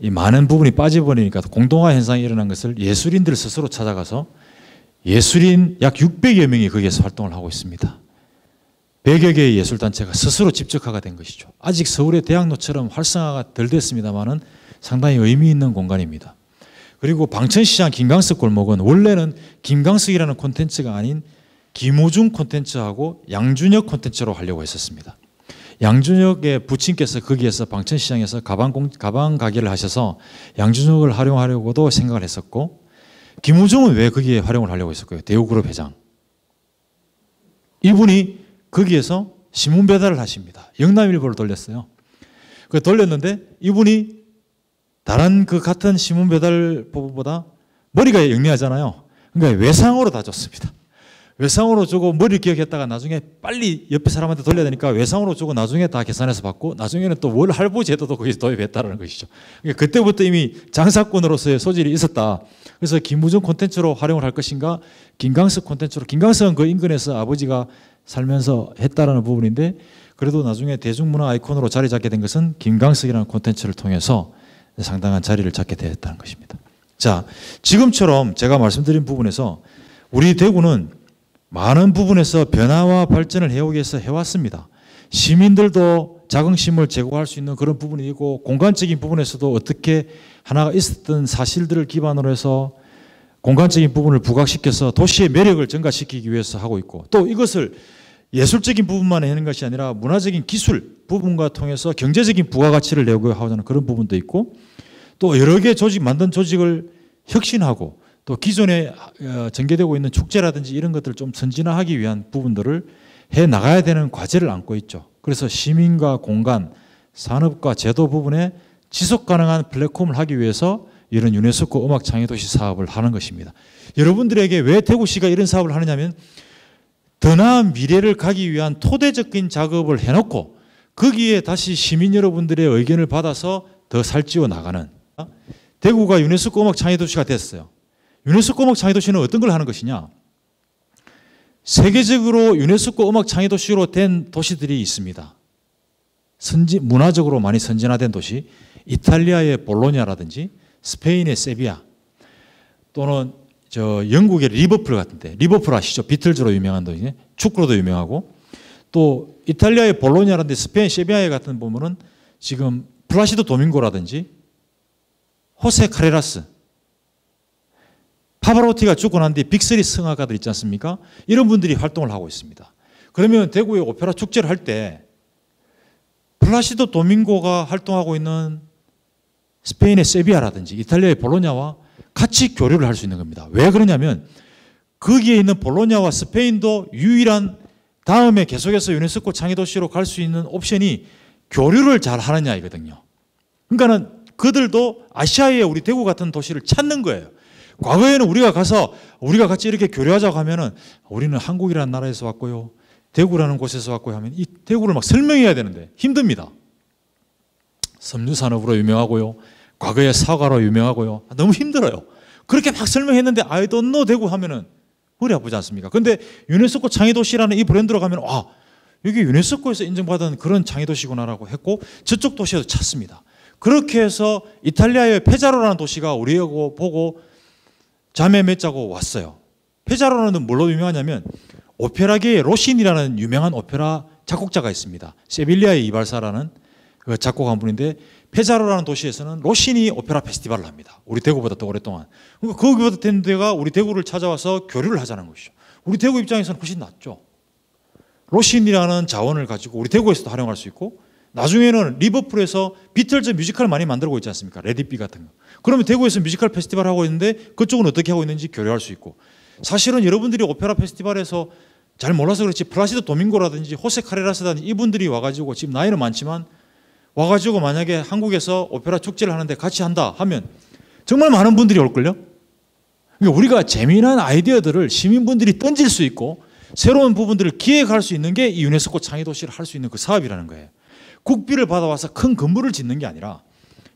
이 많은 부분이 빠져버리니까 공동화 현상이 일어난 것을 예술인들 스스로 찾아가서 예술인 약 600여 명이 거기에서 활동을 하고 있습니다. 100여 개의 예술단체가 스스로 집적화가 된 것이죠. 아직 서울의 대학로처럼 활성화가 덜 됐습니다만은 상당히 의미 있는 공간입니다. 그리고 방천시장 김광석 골목은 원래는 김광석이라는 콘텐츠가 아닌 김우중 콘텐츠하고 양준혁 콘텐츠로 하려고 했었습니다. 양준혁의 부친께서 거기에서 방천시장에서 가방 가게를 하셔서 양준혁을 활용하려고도 생각을 했었고 김우중은 왜 거기에 활용을 하려고 했었고요. 대우그룹 회장. 이분이 거기에서 신문 배달을 하십니다. 영남일보를 돌렸어요. 돌렸는데 이분이 다른 같은 신문 배달 부분보다 머리가 영리하잖아요. 그러니까 외상으로 다 줬습니다. 외상으로 주고 머리를 기억했다가 나중에 빨리 옆에 사람한테 돌려야 되니까 외상으로 주고 나중에 다 계산해서 받고 나중에는 또 월 할부 제도도 거기서 도입했다는 것이죠. 그러니까 그때부터 이미 장사꾼으로서의 소질이 있었다. 그래서 김우중 콘텐츠로 활용을 할 것인가 김광석 콘텐츠로 김광석은 그 인근에서 아버지가 살면서 했다라는 부분인데 그래도 나중에 대중문화 아이콘으로 자리 잡게 된 것은 김광석이라는 콘텐츠를 통해서 상당한 자리를 잡게 되었다는 것입니다. 자, 지금처럼 제가 말씀드린 부분에서 우리 대구는 많은 부분에서 변화와 발전을 해오기 위해서 해왔습니다. 시민들도 자긍심을 제고할 수 있는 그런 부분이 있고 공간적인 부분에서도 어떻게 하나가 있었던 사실들을 기반으로 해서 공간적인 부분을 부각시켜서 도시의 매력을 증가시키기 위해서 하고 있고 또 이것을 예술적인 부분만 하는 것이 아니라 문화적인 기술 부분과 통해서 경제적인 부가가치를 내고 하는 그런 부분도 있고 또 여러 개 만든 조직을 혁신하고 또 기존에 전개되고 있는 축제라든지 이런 것들을 좀 선진화하기 위한 부분들을 해 나가야 되는 과제를 안고 있죠. 그래서 시민과 공간, 산업과 제도 부분에 지속 가능한 플랫폼을 하기 위해서 이런 유네스코 음악 창의도시 사업을 하는 것입니다. 여러분들에게 왜 대구시가 이런 사업을 하느냐면 더 나은 미래를 가기 위한 토대적인 작업을 해놓고 거기에 다시 시민 여러분들의 의견을 받아서 더 살찌워 나가는 대구가 유네스코 음악 창의도시가 됐어요. 유네스코 음악 창의도시는 어떤 걸 하는 것이냐? 세계적으로 유네스코 음악 창의도시로 된 도시들이 있습니다. 문화적으로 많이 선진화된 도시, 이탈리아의 볼로냐라든지 스페인의 세비야, 또는 영국의 리버풀 같은데, 리버풀 아시죠? 비틀즈로 유명한 도시, 축구로도 유명하고, 또 이탈리아의 볼로냐라든지 스페인 세비야에 같은 보면은 지금 플라시도 도밍고라든지 호세 카레라스, 파바로티가 죽고 난 뒤 빅3 성악가들 있지 않습니까? 이런 분들이 활동을 하고 있습니다. 그러면 대구의 오페라 축제를 할 때 플라시도 도밍고가 활동하고 있는 스페인의 세비야라든지 이탈리아의 볼로냐와 같이 교류를 할 수 있는 겁니다. 왜 그러냐면 거기에 있는 볼로냐와 스페인도 유일한 다음에 계속해서 유네스코 창의도시로 갈 수 있는 옵션이 교류를 잘 하느냐이거든요. 그러니까는 그들도 아시아의 우리 대구 같은 도시를 찾는 거예요. 과거에는 우리가 가서 우리가 같이 이렇게 교류하자고 하면은 우리는 한국이라는 나라에서 왔고요, 대구라는 곳에서 왔고요 하면 이 대구를 막 설명해야 되는데 힘듭니다. 섬유산업으로 유명하고요, 과거에 사과로 유명하고요, 너무 힘들어요. 그렇게 막 설명했는데 I don't know 대구 하면은 머리 아프지 않습니까? 근데 유네스코 창의도시라는 이 브랜드로 가면 여기 유네스코에서 인정받은 그런 창의도시구나라고 했고 저쪽 도시에도 찾습니다. 그렇게 해서 이탈리아의 페자로라는 도시가 우리하고 보고 자매 맺자고 왔어요. 페자로는 뭘로 유명하냐면 오페라계의 로신이라는 유명한 오페라 작곡자가 있습니다. 세빌리아의 이발사라는 그 작곡한 분인데 페자로라는 도시에서는 로신이 오페라 페스티벌을 합니다. 우리 대구보다 더 오랫동안. 그러니까 거기보다 된 데가 우리 대구를 찾아와서 교류를 하자는 것이죠. 우리 대구 입장에서는 훨씬 낫죠. 로신이라는 자원을 가지고 우리 대구에서도 활용할 수 있고 나중에는 리버풀에서 비틀즈 뮤지컬을 많이 만들고 있지 않습니까? 레디비 같은 거. 그러면 대구에서 뮤지컬 페스티벌 하고 있는데 그쪽은 어떻게 하고 있는지 교류할 수 있고, 사실은 여러분들이 오페라 페스티벌에서 잘 몰라서 그렇지 플라시도 도밍고라든지 호세 카레라스라든지 이분들이 와가지고 지금 나이는 많지만 와가지고 만약에 한국에서 오페라 축제를 하는데 같이 한다 하면 정말 많은 분들이 올걸요? 그러니까 우리가 재미난 아이디어들을 시민분들이 던질 수 있고 새로운 부분들을 기획할 수 있는 게 이 유네스코 창의도시를 할 수 있는 그 사업이라는 거예요. 국비를 받아와서 큰 건물을 짓는 게 아니라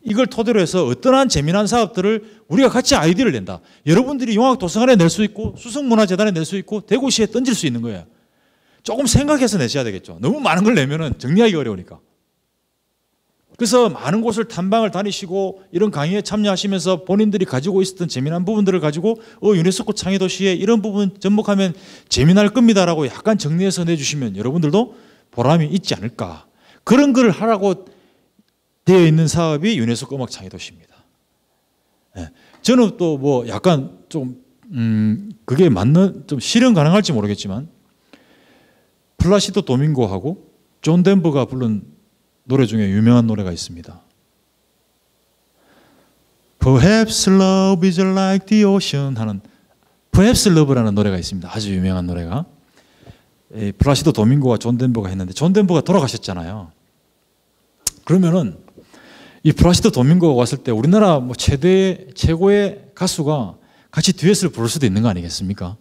이걸 토대로 해서 어떠한 재미난 사업들을 우리가 같이 아이디어를 낸다. 여러분들이 용학도서관에 낼 수 있고 수성문화재단에 낼 수 있고 대구시에 던질 수 있는 거예요. 조금 생각해서 내셔야 되겠죠. 너무 많은 걸 내면은 정리하기 어려우니까. 그래서 많은 곳을 탐방을 다니시고 이런 강의에 참여하시면서 본인들이 가지고 있었던 재미난 부분들을 가지고 유네스코 창의도시에 이런 부분 접목하면 재미날 겁니다라고 약간 정리해서 내주시면 여러분들도 보람이 있지 않을까. 그런 걸 하라고 되어 있는 사업이 유네스코 음악 창의도시입니다. 네. 저는 또 뭐 약간 좀 그게 맞는 좀 실현 가능할지 모르겠지만 플라시도 도밍고하고 존 덴버가 부른 노래 중에 유명한 노래가 있습니다. Perhaps love is like the ocean 하는 Perhaps love라는 노래가 있습니다. 아주 유명한 노래가. 플라시도 도밍고와 존 덴버가 했는데 존 덴버가 돌아가셨잖아요. 그러면은 이 플라시도 도밍고가 왔을 때 우리나라 뭐 최고의 가수가 같이 듀엣을 부를 수도 있는 거 아니겠습니까?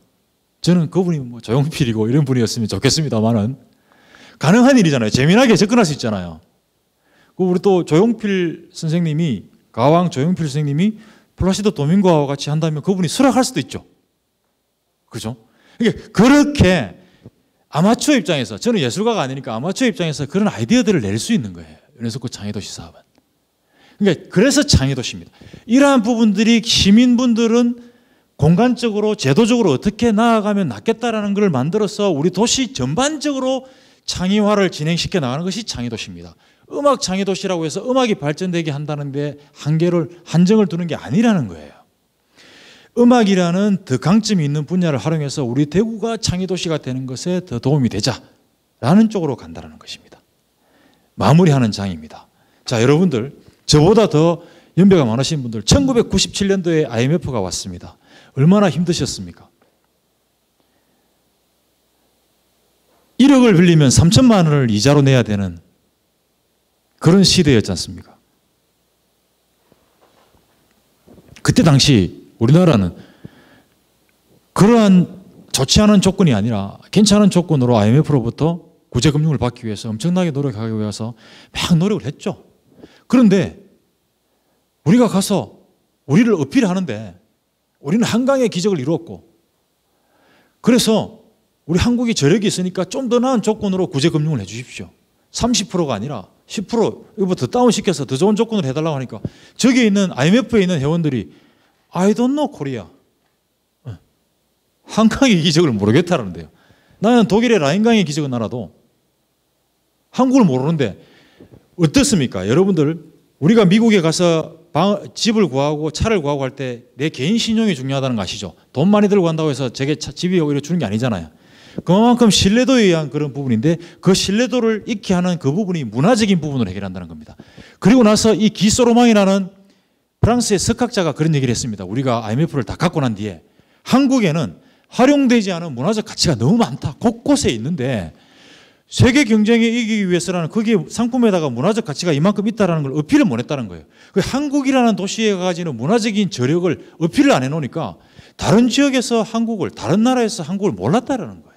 저는 그분이 뭐 조용필이고 이런 분이었으면 좋겠습니다만은 가능한 일이잖아요. 재미나게 접근할 수 있잖아요. 우리 또 조용필 선생님이 가왕 조용필 선생님이 플라시도 도밍고와 같이 한다면 그분이 수락할 수도 있죠. 그죠? 그렇게 아마추어 입장에서 저는 예술가가 아니니까 아마추어 입장에서 그런 아이디어들을 낼 수 있는 거예요. 유네스코 창의도시 사업은. 그러니까 그래서 창의도시입니다. 이러한 부분들이 시민분들은 공간적으로 제도적으로 어떻게 나아가면 낫겠다라는 걸 만들어서 우리 도시 전반적으로 창의화를 진행시켜 나가는 것이 창의도시입니다. 음악 창의도시라고 해서 음악이 발전되게 한다는 데 한정을 두는 게 아니라는 거예요. 음악이라는 더 강점이 있는 분야를 활용해서 우리 대구가 창의도시가 되는 것에 더 도움이 되자라는 쪽으로 간다는 것입니다. 마무리하는 장입니다. 자, 여러분들 저보다 더 연배가 많으신 분들 1997년도에 IMF가 왔습니다. 얼마나 힘드셨습니까? 1억을 빌리면 3천만 원을 이자로 내야 되는 그런 시대였지 않습니까? 그때 당시 우리나라는 그러한 좋지 않은 조건이 아니라 괜찮은 조건으로 IMF로부터 구제금융을 받기 위해서 엄청나게 노력하기 위해서 막 노력을 했죠. 그런데 우리가 가서 우리를 어필하는데 우리는 한강의 기적을 이루었고 그래서 우리 한국이 저력이 있으니까 좀 더 나은 조건으로 구제금융을 해 주십시오. 30%가 아니라 10% 이거 더 다운시켜서 더 좋은 조건을 해달라고 하니까 저기 있는 IMF에 있는 회원들이 I don't know Korea. 한강의 기적을 모르겠다는데요. 나는 독일의 라인강의 기적은 알아도 한국을 모르는데 어떻습니까? 여러분들 우리가 미국에 가서 집을 구하고 차를 구하고 할 때 내 개인 신용이 중요하다는 거 아시죠? 돈 많이 들고 간다고 해서 제게 집이 오히려 주는 게 아니잖아요. 그만큼 신뢰도에 의한 그런 부분인데 그 신뢰도를 잃게 하는 그 부분이 문화적인 부분으로 해결한다는 겁니다. 그리고 나서 이 기소로망이라는 프랑스의 석학자가 그런 얘기를 했습니다. 우리가 IMF를 다 갖고 난 뒤에 한국에는 활용되지 않은 문화적 가치가 너무 많다. 곳곳에 있는데 세계 경쟁에 이기기 위해서라는 거기에 상품에다가 문화적 가치가 이만큼 있다는 걸 어필을 못 했다는 거예요. 그 한국이라는 도시에 가지는 문화적인 저력을 어필을 안 해놓으니까 다른 지역에서 한국을, 다른 나라에서 한국을 몰랐다는 거예요.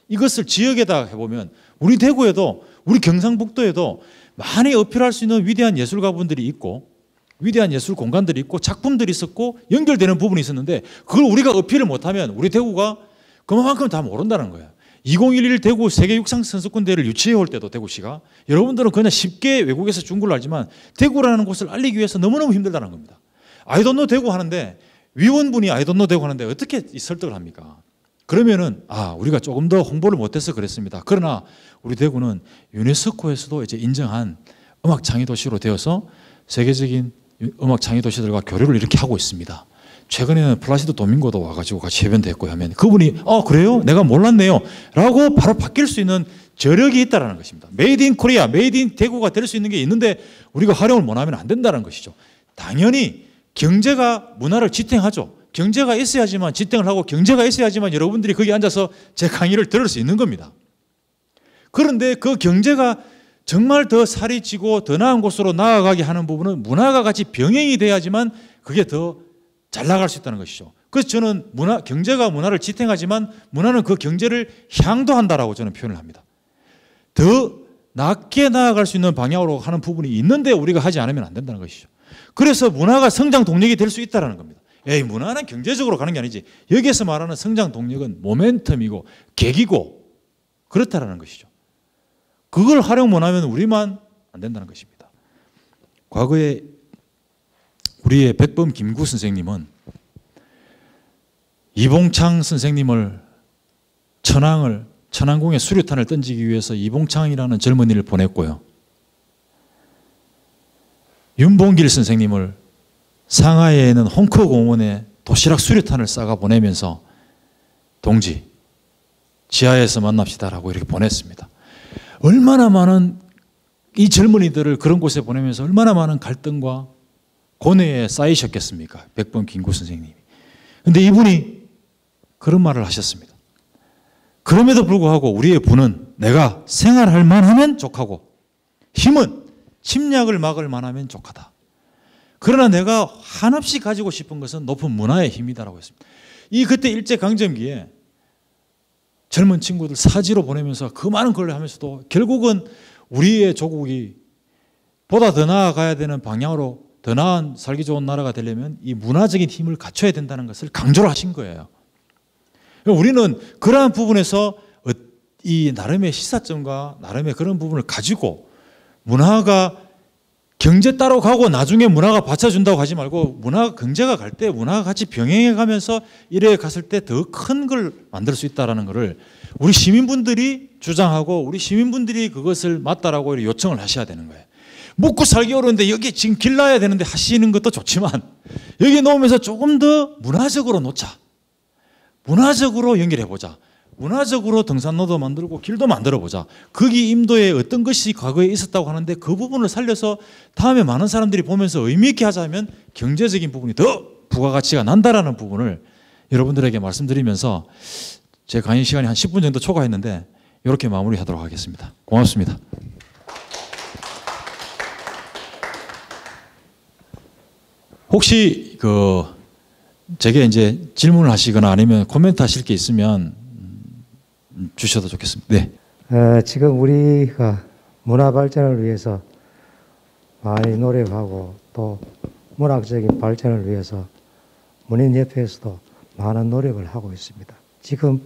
이것을 지역에다 해보면 우리 대구에도 우리 경상북도에도 많이 어필할 수 있는 위대한 예술가분들이 있고 위대한 예술 공간들이 있고 작품들이 있었고 연결되는 부분이 있었는데 그걸 우리가 어필을 못하면 우리 대구가 그만큼 다 모른다는 거예요. 2011 대구 세계 육상 선수권 대회를 유치해 올 때도 대구시가 여러분들은 그냥 쉽게 외국에서 준 걸로 알지만 대구라는 곳을 알리기 위해서 너무너무 힘들다는 겁니다. I don't know 대구 하는데 위원분이 I don't know 대구 하는데 어떻게 설득을 합니까? 그러면은 우리가 조금 더 홍보를 못해서 그랬습니다. 그러나 우리 대구는 유네스코에서도 이제 인정한 음악 창의 도시로 되어서 세계적인 음악 창의 도시들과 교류를 이렇게 하고 있습니다. 최근에는 플라시도 도밍고도 와가지고 같이 협연됐고 하면 그분이 그래요? 내가 몰랐네요 라고 바로 바뀔 수 있는 저력이 있다는 것입니다. 메이드 인 코리아, 메이드 인 대구가 될 수 있는 게 있는데 우리가 활용을 못하면 안 된다는 것이죠. 당연히 경제가 문화를 지탱하죠. 경제가 있어야지만 지탱을 하고 경제가 있어야지만 여러분들이 거기 앉아서 제 강의를 들을 수 있는 겁니다. 그런데 그 경제가 정말 더 살이 찌고 더 나은 곳으로 나아가게 하는 부분은 문화가 같이 병행이 돼야지만 그게 더 잘 나갈 수 있다는 것이죠. 그래서 저는 경제가 문화를 지탱하지만 문화는 그 경제를 향도한다라고 저는 표현을 합니다. 더 낮게 나아갈 수 있는 방향으로 하는 부분이 있는데 우리가 하지 않으면 안 된다는 것이죠. 그래서 문화가 성장 동력이 될 수 있다는 겁니다. 문화는 경제적으로 가는 게 아니지. 여기에서 말하는 성장 동력은 모멘텀이고 계기고 그렇다라는 것이죠. 그걸 활용 못하면 우리만 안 된다는 것입니다. 과거에 우리의 백범 김구 선생님은 이봉창 선생님을 천왕궁에 수류탄을 던지기 위해서 이봉창이라는 젊은이를 보냈고요. 윤봉길 선생님을 상하이에 있는 홍커 공원에 도시락 수류탄을 쏴가 보내면서 동지 지하에서 만납시다라고 이렇게 보냈습니다. 얼마나 많은 이 젊은이들을 그런 곳에 보내면서 얼마나 많은 갈등과 고뇌에 쌓이셨겠습니까? 백범 김구 선생님이. 그런데 이분이 그런 말을 하셨습니다. 그럼에도 불구하고 우리의 부는 내가 생활할 만하면 족하고 힘은 침략을 막을 만하면 족하다. 그러나 내가 한없이 가지고 싶은 것은 높은 문화의 힘이다라고 했습니다. 그때 일제강점기에 젊은 친구들 사지로 보내면서 그 많은 걸 하면서도 결국은 우리의 조국이 보다 더 나아가야 되는 방향으로 더 나은 살기 좋은 나라가 되려면 이 문화적인 힘을 갖춰야 된다는 것을 강조를 하신 거예요. 우리는 그러한 부분에서 이 나름의 시사점과 나름의 그런 부분을 가지고 문화가 경제 따로 가고 나중에 문화가 받쳐준다고 하지 말고 경제가 갈 때 문화가 같이 병행해 가면서 이래 갔을 때 더 큰 걸 만들 수 있다는 것을 우리 시민분들이 주장하고 우리 시민분들이 그것을 맞다라고 요청을 하셔야 되는 거예요. 먹고 살기 어려운데 여기 지금 길 놔야 되는데 하시는 것도 좋지만 여기 놓으면서 조금 더 문화적으로 놓자. 문화적으로 연결해보자. 문화적으로 등산로도 만들고 길도 만들어보자. 거기 임도에 어떤 것이 과거에 있었다고 하는데 그 부분을 살려서 다음에 많은 사람들이 보면서 의미 있게 하자면 경제적인 부분이 더 부가가치가 난다라는 부분을 여러분들에게 말씀드리면서 제 강의 시간이 한 10분 정도 초과했는데 이렇게 마무리하도록 하겠습니다. 고맙습니다. 혹시 제게 이제 질문을 하시거나 아니면 코멘트 하실 게 있으면 주셔도 좋겠습니다. 네. 지금 우리가 문화 발전을 위해서 많이 노력하고 또 문학적인 발전을 위해서 문인협회에서도 많은 노력을 하고 있습니다. 지금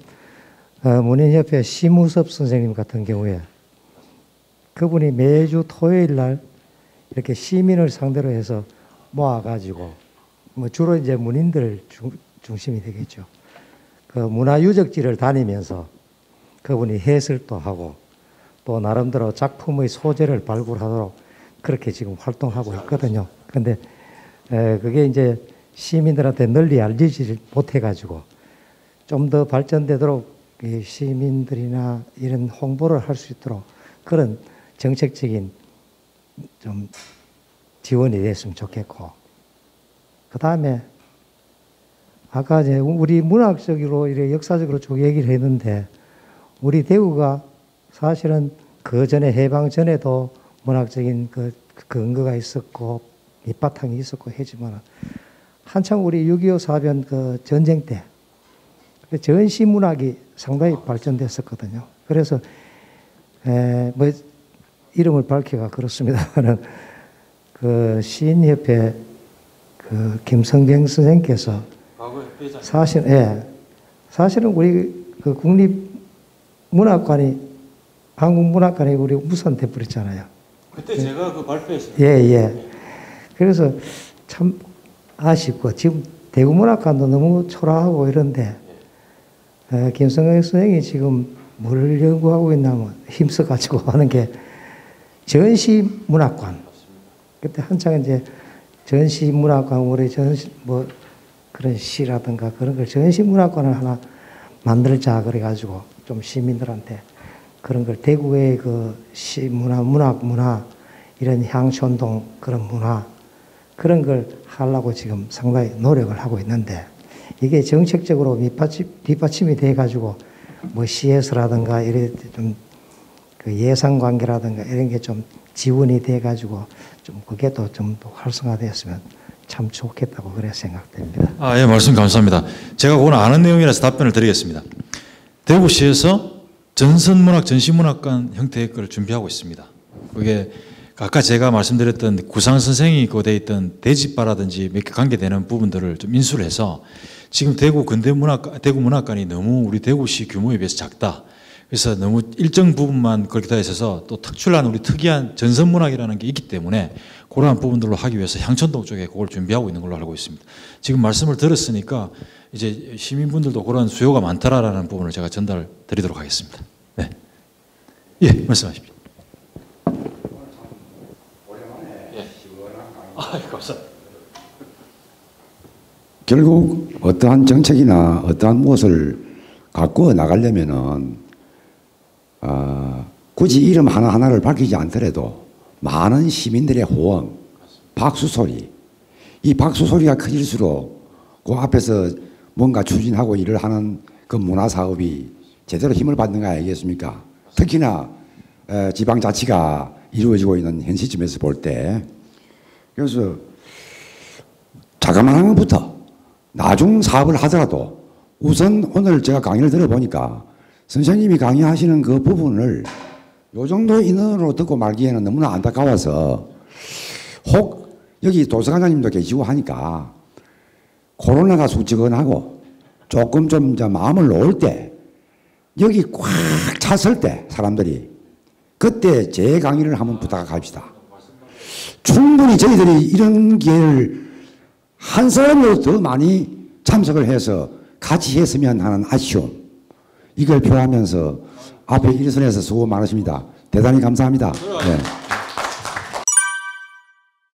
문인협회 심우섭 선생님 같은 경우에 그분이 매주 토요일 날 이렇게 시민을 상대로 해서 모아가지고 뭐 주로 이제 문인들 중심이 되겠죠. 그 문화유적지를 다니면서 그분이 해설도 하고 또 나름대로 작품의 소재를 발굴하도록 그렇게 지금 활동하고 있거든요. 그런데 그게 이제 시민들한테 널리 알리지 못해가지고 좀 더 발전되도록 이 시민들이나 이런 홍보를 할 수 있도록 그런 정책적인 좀 지원이 됐으면 좋겠고, 그 다음에 아까 이제 우리 문학적으로 이렇게 역사적으로 쭉 얘기를 했는데 우리 대구가 사실은 그 전에 해방 전에도 문학적인 그 근거가 있었고 밑바탕이 있었고 했지만 한창 우리 6.25 사변 그 전쟁 때 전시 문학이 상당히 발전됐었거든요. 그래서 뭐 이름을 밝히기가 그렇습니다만은 그 시인협회 그 김성경 선생께서 사실은 우리 그 국립문학관이 한국문학관이 우리 우선 돼버렸잖아요. 그때 제가 그 발표했어요. 예. 그래서 참 아쉽고 지금 대구문학관도 너무 초라하고 이런데 김성경 선생이 지금 뭘 연구하고 있냐면 힘써가지고 하는 게 전시문학관. 그때 한창 이제 전시문학관 우리 전시 뭐 그런 시라든가 그런 걸 전시문학관을 하나 만들자 그래가지고 좀 시민들한테 그런 걸 대구의 그 시문화, 문화 이런 향촌동 그런 문화 그런 걸 하려고 지금 상당히 노력을 하고 있는데 이게 정책적으로 뒷받침이 돼가지고 뭐 시에서라든가 이런 좀 그 예산 관계라든가 이런 게 좀 지원이 돼가지고 좀 그게 또 좀 활성화되었으면 참 좋겠다고 그래 생각됩니다. 예, 말씀 감사합니다. 제가 그건 아는 내용이라서 답변을 드리겠습니다. 대구시에서 전선문학, 전시문학관 형태의 걸 준비하고 있습니다. 그게 아까 제가 말씀드렸던 구상 선생이 고대에 있던 대지바라든지 몇 개 관계되는 부분들을 좀 인수를 해서 지금 대구 문학관이 너무 우리 대구시 규모에 비해서 작다. 그래서 너무 일정 부분만 그렇게 되어 있어서 또 특출난 우리 특이한 전선문학이라는 게 있기 때문에 그러한 부분들로 하기 위해서 향천동 쪽에 그걸 준비하고 있는 걸로 알고 있습니다. 지금 말씀을 들었으니까 이제 시민분들도 그런 수요가 많다라는 부분을 제가 전달 드리도록 하겠습니다. 네. 예, 말씀하십시오. 예. 감사합니다. 결국 어떠한 정책이나 어떠한 무엇을 갖고 나가려면은 굳이 이름 하나하나를 밝히지 않더라도 많은 시민들의 호응, 박수 소리, 이 박수 소리가 커질수록 그 앞에서 뭔가 추진하고 일을 하는 그 문화 사업이 제대로 힘을 받는 거 아니겠습니까? 특히나 지방자치가 이루어지고 있는 현 시점에서 볼 때, 그래서 자그마한 것부터 나중 사업을 하더라도 우선 오늘 제가 강의를 들어보니까 선생님이 강의하시는 그 부분을 요 정도 인원으로 듣고 말기에는 너무나 안타까워서 혹 여기 도서관장님도 계시고 하니까 코로나가 수치근하고 조금 좀 이제 마음을 놓을 때 여기 꽉 찼을 때 사람들이 그때 제 강의를 한번 부탁합시다. 충분히 저희들이 이런 기회를 한 사람으로 더 많이 참석을 해서 같이 했으면 하는 아쉬움, 이걸 표하면서 앞에 일선에서 수고 많으십니다. 대단히 감사합니다. 네.